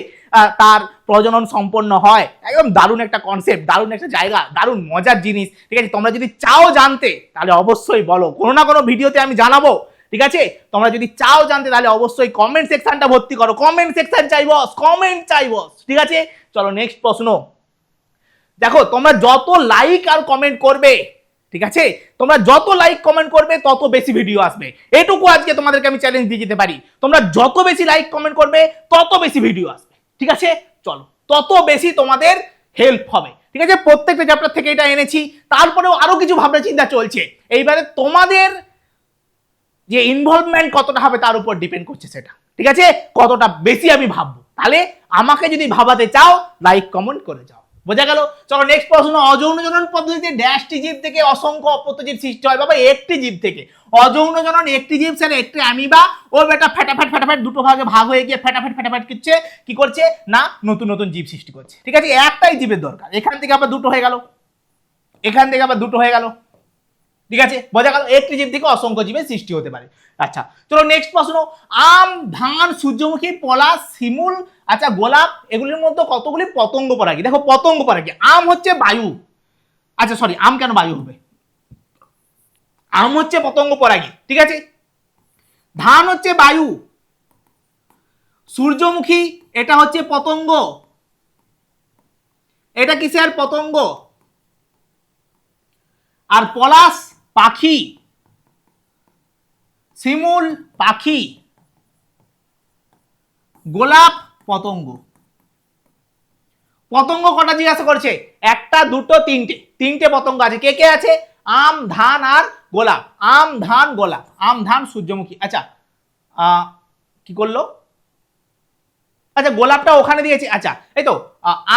তার প্রজনন সম্পন্ন হয়, একদম দারুণ একটা কনসেপ্ট, দারুণ একটা জায়গা, দারুণ মজার জিনিস। ঠিক আছে, তোমরা যদি চাও জানতে তাহলে অবশ্যই বলো, কোনো না কোনো ভিডিওতে আমি জানাবো। ঠিক আছে, তোমরা যদি চাও জানতে তাহলে অবশ্যই কমেন্ট সেকশনটা ভর্তি করো। কমেন্ট সেকশন চাই বস, কমেন্ট চাই বস। ঠিক আছে, চলো নেক্সট প্রশ্ন। দেখো তোমরা যত লাইক আর কমেন্ট করবে, ঠিক আছে, তোমরা যত লাইক কমেন্ট করবে তত বেশি ভিডিও আসবে। এটুকু আজকে তোমাদেরকে আমি চ্যালেঞ্জ দিয়ে যেতে পারি। তোমরা যত বেশি লাইক কমেন্ট করবে তত বেশি ভিডিও আসবে। ঠিক আছে, চলো তত বেশি তোমাদের হেল্প হবে। ঠিক আছে, প্রত্যেকটা চ্যাপ্টার থেকে এটা এনেছি, তারপরেও আরো কিছু ভাবনা চিন্তা চলছে। এইবারে তোমাদের যে ইনভলভমেন্ট কতটা হবে তার উপর ডিপেন্ড করছে সেটা। ঠিক আছে, কতটা বেশি আমি ভাববো। তাহলে আমাকে যদি ভাবাতে চাও লাইক কমেন্ট করে যাও। বোঝা গেল? চলো নেক্সট প্রশ্ন। অযৌন জনন পদ্ধতিতে ড্যাশটি জীব থেকে অসংখ্য অপত্যজীব সৃষ্টি হয়। বাবা একটি জীব থেকে। অযৌন জনন একটি জীব, স্যার একটি অ্যামিবা, ও বেটা ফেটাফেট দুটো ভাগে ভাগ হয়ে গিয়ে ফেটাফেট করছে, কি করছে না নতুন নতুন জীব সৃষ্টি করছে। ঠিক আছে, একটাই জীবের দরকার, এখান থেকে আবার দুটো হয়ে গেল, এখান থেকে আবার দুটো হয়ে গেল। ঠিক আছে, বোঝা গেল? একটি জীব থেকে অসংখ্য জীবের সৃষ্টি হতে পারে। আচ্ছা চলো নেক্সট প্রশ্ন। আম, ধান, সূর্যমুখী, পলাশ, শিমুল, আচ্ছা গোলাপ, এগুলির মধ্যে কতগুলি পতঙ্গ পরাগী? দেখো পতঙ্গ পরাগী, আম হচ্ছে বায়ু, আচ্ছা সরি আম কেন বায়ু হবে, আম হচ্ছে পতঙ্গ পরাগী। ঠিক আছে, ধান হচ্ছে বায়ু, সূর্যমুখী এটা হচ্ছে পতঙ্গ, এটা কিসের পতঙ্গ? আর পলাশ পাখি, শিমুল পাখি, গোলাপ পতঙ্গ। পতঙ্গ কটা জিজ্ঞাসা করছে? একটা, দুটো, তিনটে। তিনটে পতঙ্গ আছে। কে কে আছে? আম, ধান আর গোলাপ। আম, ধান, গোলাপ। আম, ধান, সূর্যমুখী। আচ্ছা কি করলো? আচ্ছা গোলাপটা ওখানে দিয়েছি। আচ্ছা এই তো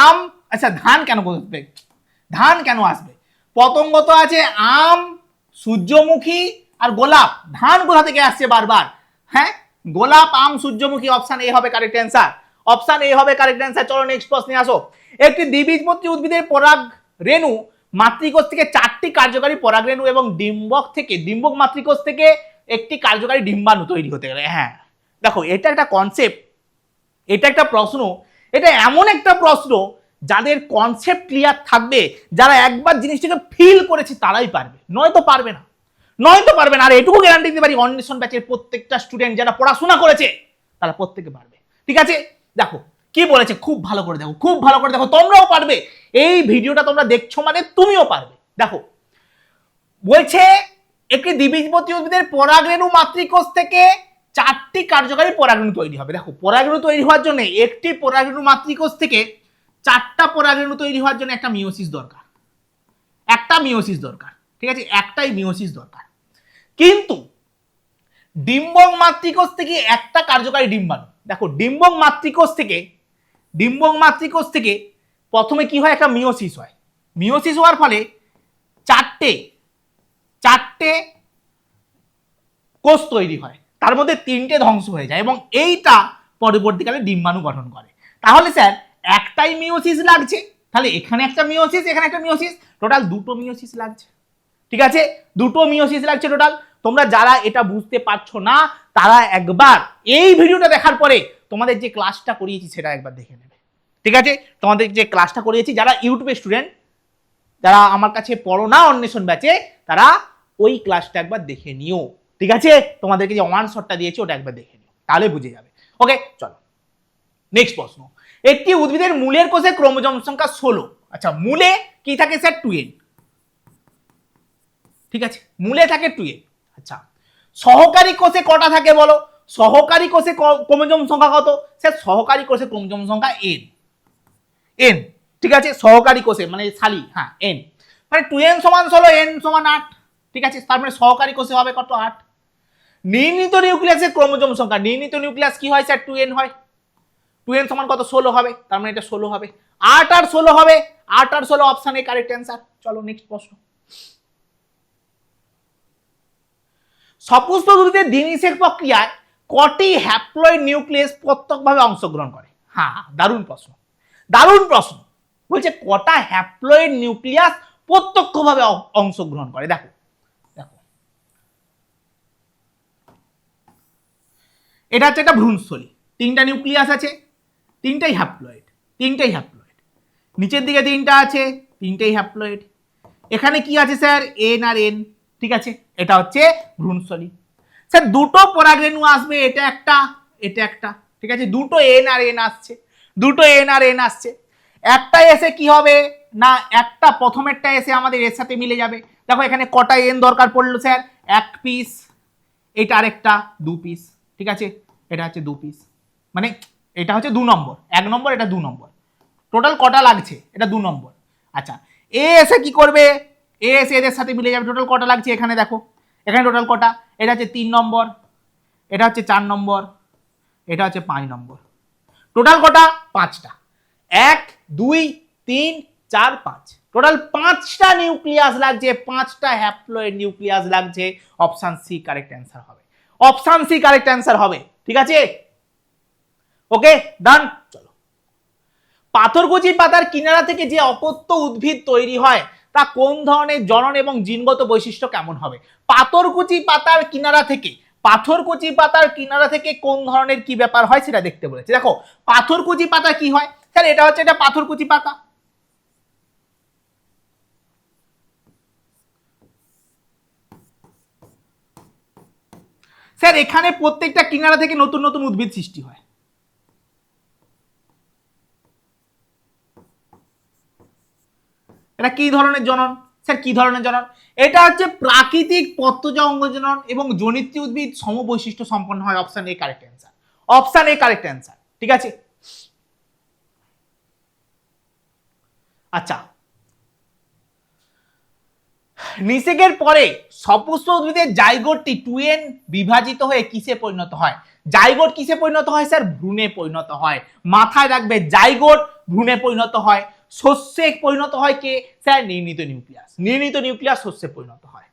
আম। আচ্ছা ধান কেন বলবে? ধান কেন আসবে? পতঙ্গ তো আছে আম, সূর্যমুখী আর গোলাপ। ধান কোথা থেকে আসছে বারবার? হ্যাঁ, গোলাপ, আম, সূর্যমুখী। অপশন এ হবে কারেক্ট অ্যান্সার। অপশন এ হবে কারেক্ট অ্যান্সার। চলো নেক্সট প্রশ্নে আসো। একটি দ্বিবীজপত্রী উদ্ভিদের পরাগ রেণু মাতৃকোষ থেকে 4টি কার্যকারী পরাগরেণু এবং ডিম্বক মাতৃকোষ থেকে একটি কার্যকারী ডিম্বাণু তৈরি হতে গেলে। হ্যাঁ দেখো, এটা একটা কনসেপ্ট, এটা একটা প্রশ্ন। এটা এমন একটা প্রশ্ন যাদের কনসেপ্ট ক্লিয়ার থাকবে, যারা একবার জিনিসটাকে ফিল করেছে তারাই পারবে, নয়তো পারবে না। নয়তো পারবে না। আর এটুকু গ্যারান্টি দিতে পারি, অন্বেষণ ব্যাচের প্রত্যেকটা স্টুডেন্ট যারা পড়াশোনা করেছে তারা প্রত্যেকে পারবে। ঠিক আছে, দেখো কি বলেছে, খুব ভালো করে দেখো, খুব ভালো করে দেখো, তোমরাও পারবে। এই ভিডিওটা তোমরা দেখছো মানে তুমিও পারবে। দেখো বলছে একটি দ্বিবীজপত্রী উদ্ভিদের পরাগরেণু মাতৃকোষ থেকে 4টি কার্যকারী পরাগরেণু তৈরি হবে। দেখো পরাগরেণু তৈরি হওয়ার জন্য একটি পরাগরেণু মাতৃকোষ থেকে 4টা পরাগরেণু তৈরি হওয়ার জন্য একটা মিওসিস দরকার। একটা মিওসিস দরকার। ঠিক আছে, একটাই মিওসিস দরকার। কিন্তু ডিম্বক মাতৃকোষ থেকে একটা কার্যকারী ডিম্বাণু। দেখো ডিম্বক মাতৃকোষ থেকে প্রথমে কি হয়? একটা মিওসিস হয়। মিওসিস হওয়ার ফলে চারটে কোষ তৈরি হয়, তার মধ্যে 3টে ধ্বংস হয়ে যায় এবং এইটা পরবর্তীকালে ডিম্বাণু গঠন করে। তাহলে স্যার একটাই মিওসিস লাগছে, তাহলে এখানে একটা মিওসিস, এখানে একটা মিওসিস, টোটাল 2টো মিওসিস লাগছে। ঠিক আছে, 2টো মিওসিস লাগছে টোটাল। তোমরা যারা এটা বুঝতে পারছো না তারা একবার এই ভিডিওটা দেখার পরে তোমাদের যে ক্লাসটা করিয়েছি সেটা একবার দেখে নেবে। ঠিক আছে, তোমাদের যে ক্লাসটা করিয়েছি, যারা ইউটিউবের স্টুডেন্ট, যারা আমার কাছে পড়ো না অন্বেষণ ব্যাচে, তারা ওই ক্লাসটা একবার দেখে নিও। ঠিক আছে, তোমাদেরকে যে ওয়ান শটটা দিয়েছি ওটা একবার দেখে নিও, তাহলে বুঝে যাবে। ওকে চলো নেক্সট প্রশ্ন। একটি উদ্ভিদের মূলের কোষে ক্রোমোজোম সংখ্যা 16। আচ্ছা মূলে কি থাকে স্যার? 2n। ঠিক আছে, মূলে থাকে 2n। আচ্ছা সহকারী কোষে কটা থাকে বলো? সহকারী কোষে ক্রোমোজোম সংখ্যা কত স্যার? সহকারী কোষে ক্রোমোজোম সংখ্যা n। ঠিক আছে, সহকারী কোষে মানে শালি, হ্যাঁ n, মানে 2n সমান 16, n সমান 8। ঠিক আছে, তার মানে সহকারী কোষে হবে কত? 8। নির্ণীত নিউক্লিয়াসের ক্রোমোজোম সংখ্যা, নির্ণীত নিউক্লিয়াস কি হয় স্যার? 2n হয়। 2n সমান কত? 16 হবে, তার মানে এটা 16 হবে। 8 আর 16 হবে, 8 আর 16 অপশন এ কারেক্ট অ্যান্সার। চলো নেক্সট প্রশ্ন। সপুষ্পক উদ্ভিদের দ্বিনিষেক প্রক্রিয়ায় কটি হ্যাপ্লয়েড নিউক্লিয়াস প্রত্যক্ষভাবে অংশগ্রহণ করে? হ্যাঁ দারুণ প্রশ্ন, দারুণ প্রশ্ন। বলছে কটা হ্যাপ্লয়েড নিউক্লিয়াস প্রত্যক্ষভাবে অংশগ্রহণ করে। দেখো দেখো এটা হচ্ছে একটা ভ্রূণস্থলী, 3টা নিউক্লিয়াস আছে, 3টাই হ্যাপ্লয়েড, 3টাই হ্যাপ্লয়েড। নিচের দিকে 3টা আছে, 3টাই হ্যাপ্লয়েড। এখানে কি আছে স্যার? এন আর এন। ঠিক আছে, এটা হচ্ছে ভ্রূণস্থলী। স্যার 2টো পরাগরেণু আসবে, এটা একটা, এটা একটা। ঠিক আছে, 2টো এন আর এন আসছে, 2টো এন আর এন আসছে। একটা এসে কি হবে না, একটা প্রথমেরটা এসে আমাদের এর সাথে মিলে যাবে। দেখো এখানে কটা এন দরকার পড়লো স্যার? 1 পিস, এটা আরেকটা 2 পিস। ঠিক আছে, এটা হচ্ছে 2 পিস, মানে এটা হচ্ছে 2 নম্বর, 1 নম্বর, এটা 2 নম্বর। টোটাল কটা লাগছে? এটা 2 নম্বর। আচ্ছা এ এসে কি করবে? এ এসে এদের সাথে মিলে যাবে। টোটাল কটা লাগছে এখানে দেখো, এখানে টোটাল কটা? এটা হচ্ছে 3 নম্বর, এটা হচ্ছে 4 নম্বর, এটা হচ্ছে 5 নম্বর। টোটাল কটা? 5টা। 1 2 3 4 5, টোটাল 5টা নিউক্লিয়াস লাগছে, 5টা হ্যাপ্লয়েড নিউক্লিয়াস লাগছে। অপশন সি কারেক্ট অ্যান্সার হবে, অপশন সি কারেক্ট অ্যান্সার হবে। ঠিক আছে, ওকে ডান। চলো, পাথরকুচি পাতার কিনারা থেকে যে অপত্য উদ্ভিদ তৈরি হয় তা কোন ধরনের জনন এবং জিনগত বৈশিষ্ট্য কেমন হবে? পাথরকুচি পাতার কিনারা থেকে, পাথরকুচি পাতার কিনারা থেকে কোন ধরনের কি ব্যাপার হয় সেটা দেখতে বলেছে। দেখো পাথরকুচি পাতা কি হয় স্যার? এটা হচ্ছে এটা পাথরকুচি পাতা। স্যার এখানে প্রত্যেকটা কিনারা থেকে নতুন নতুন উদ্ভিদ সৃষ্টি হয়। এটা কি ধরনের জনন? স্যার কি ধরনের জনন? এটা হচ্ছে প্রাকৃতিক পত্রজ অঙ্গ জনন এবং জনিত্রী উদ্ভিদ সমবৈশিষ্ট্য সম্পন্ন হয়। Option A correct answer, option A correct answer. ঠিক আছে, আচ্ছা নিষেকের পরে সপুষ্প উদ্ভিদের জাইগোটটি 2n বিভাজিত হয়ে কিসে পরিণত হয়? জাইগোট কিসে পরিণত হয় স্যার? ভ্রূণে পরিণত হয়। মাথায় রাখবে, জাইগোট ভ্রূণে পরিণত হয়। শস্যে পরিণত হয় কে? স্যার নির্ণীত নিউক্লিয়াস। নির্ণীত নিউক্লিয়াস শস্যে পরিণত হয়।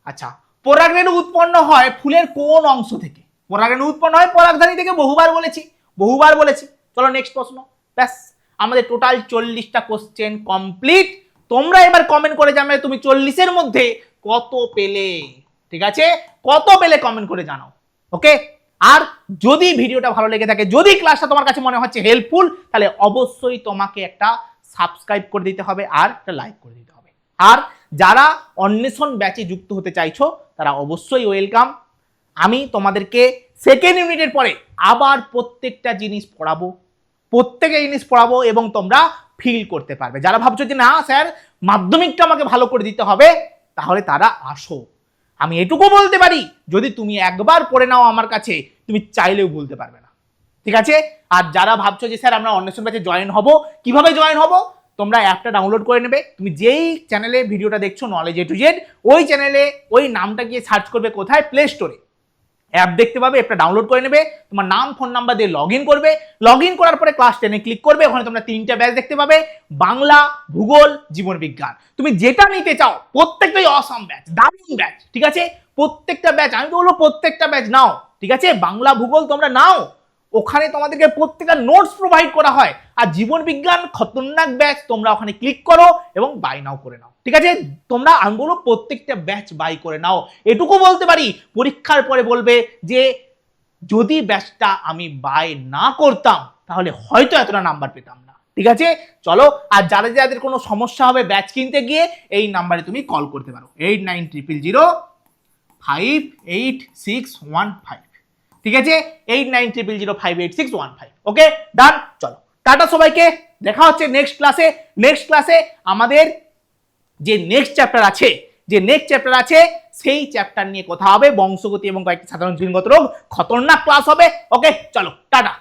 আচ্ছা পরাগরেণু উৎপন্ন হয় ফুলের কোন অংশ থেকে? পরাগরেণু উৎপন্ন হয় পরাগধানী থেকে, বহুবার বলেছি, বহুবার বলেছি। চলো নেক্সট প্রশ্ন। ব্যাস আমাদের টোটাল 40টা কোশ্চেন কমপ্লিট। তোমরা এবার কমেন্ট করে জানাবে তুমি 40-এর মধ্যে কত পেলে। ঠিক আছে, কত পেলে কমেন্ট করে জানাও। ওকে, আর যদি ভিডিওটা ভালো লেগে থাকে, যদি ক্লাসটা তোমার কাছে মনে হচ্ছে হেল্পফুল, তাহলে অবশ্যই তোমাকে একটা সাবস্ক্রাইব করে দিতে হবে আর একটা লাইক করে দিতে হবে। আর যারা অন্বেষণ ব্যাচে যুক্ত হতে চাইছো তারা অবশ্যই ওয়েলকাম। আমি তোমাদেরকে সেকেন্ড ইউনিটের পরে আবার প্রত্যেকটা জিনিস পড়াবো, প্রত্যেকটা জিনিস পড়াবো এবং তোমরা ফিল করতে পারবে। যারা ভাবছো যে না স্যার মাধ্যমিকটা আমাকে ভালো করে দিতে হবে, তাহলে তারা আসো। আমি এটুকু বলতে পারি, যদি তুমি একবার পড়ে নাও আমার কাছে, তুমি চাইলেও ভুলতে পারবে না। ঠিক আছে, আর যারা ভাবছো যে স্যার আমরা অন্বেষণ ব্যাচে জয়েন হব, কিভাবে জয়েন হব? তোমরা অ্যাপটা ডাউনলোড করে নেবে। তুমি যেই চ্যানেলে ভিডিওটা দেখছো নলেজ এ টু জেড, ওই চ্যানেলে ওই নামটা গিয়ে সার্চ করবে কোথায়? প্লে স্টোরে অ্যাপ দেখতে পাবে, অ্যাপটা ডাউনলোড করে নেবে, তোমার নাম ফোন নাম্বার দিয়ে লগ ইন করবে। লগ ইন করার পরে ক্লাস 10-এ ক্লিক করবে, ওখানে তোমরা 3টা ব্যাচ দেখতে পাবে, বাংলা, ভূগোল, জীবন বিজ্ঞান। তুমি যেটা নিতে চাও প্রত্যেকটাই অসাম ব্যাচ, দারুণ ব্যাচ। ঠিক আছে, প্রত্যেকটা ব্যাচ, আমি তো বলবো প্রত্যেকটা ব্যাচ নাও। ঠিক আছে, বাংলা ভূগোল তোমরা নাও, ওখানে তোমাদেরকে প্রত্যেকটা নোটস প্রোভাইড করা হয়। আর জীবন বিজ্ঞান খতরনাক ব্যাচ, তোমরা ওখানে ক্লিক করো এবং বাই নাও করে নাও। ঠিক আছে, তোমরা আঙ্গুলো প্রত্যেকটা ব্যাচ বাই করে নাও। এটুকু বলতে পারি, পরীক্ষার পরে বলবে যে যদি ব্যাচটা আমি বাই না করতাম তাহলে হয়তো এতটা নাম্বার পেতাম না। ঠিক আছে, চলো। আর যাদের কোনো সমস্যা হবে ব্যাচ কিনতে গিয়ে, এই নাম্বারে তুমি কল করতে পারো, 8900058615। ঠিক আছে, 8900058615। ওকে ডান। চলো টাটা সবাইকে, দেখা হচ্ছে নেক্সট ক্লাসে। নেক্সট ক্লাসে আমাদের যে নেক্সট চ্যাপ্টার আছে সেই চ্যাপ্টার নিয়ে কথা হবে, বংশগতি এবং কয়েকটি সাধারণ জিনগত রোগ। খতরনাক ক্লাস হবে। ওকে চলো টাটা।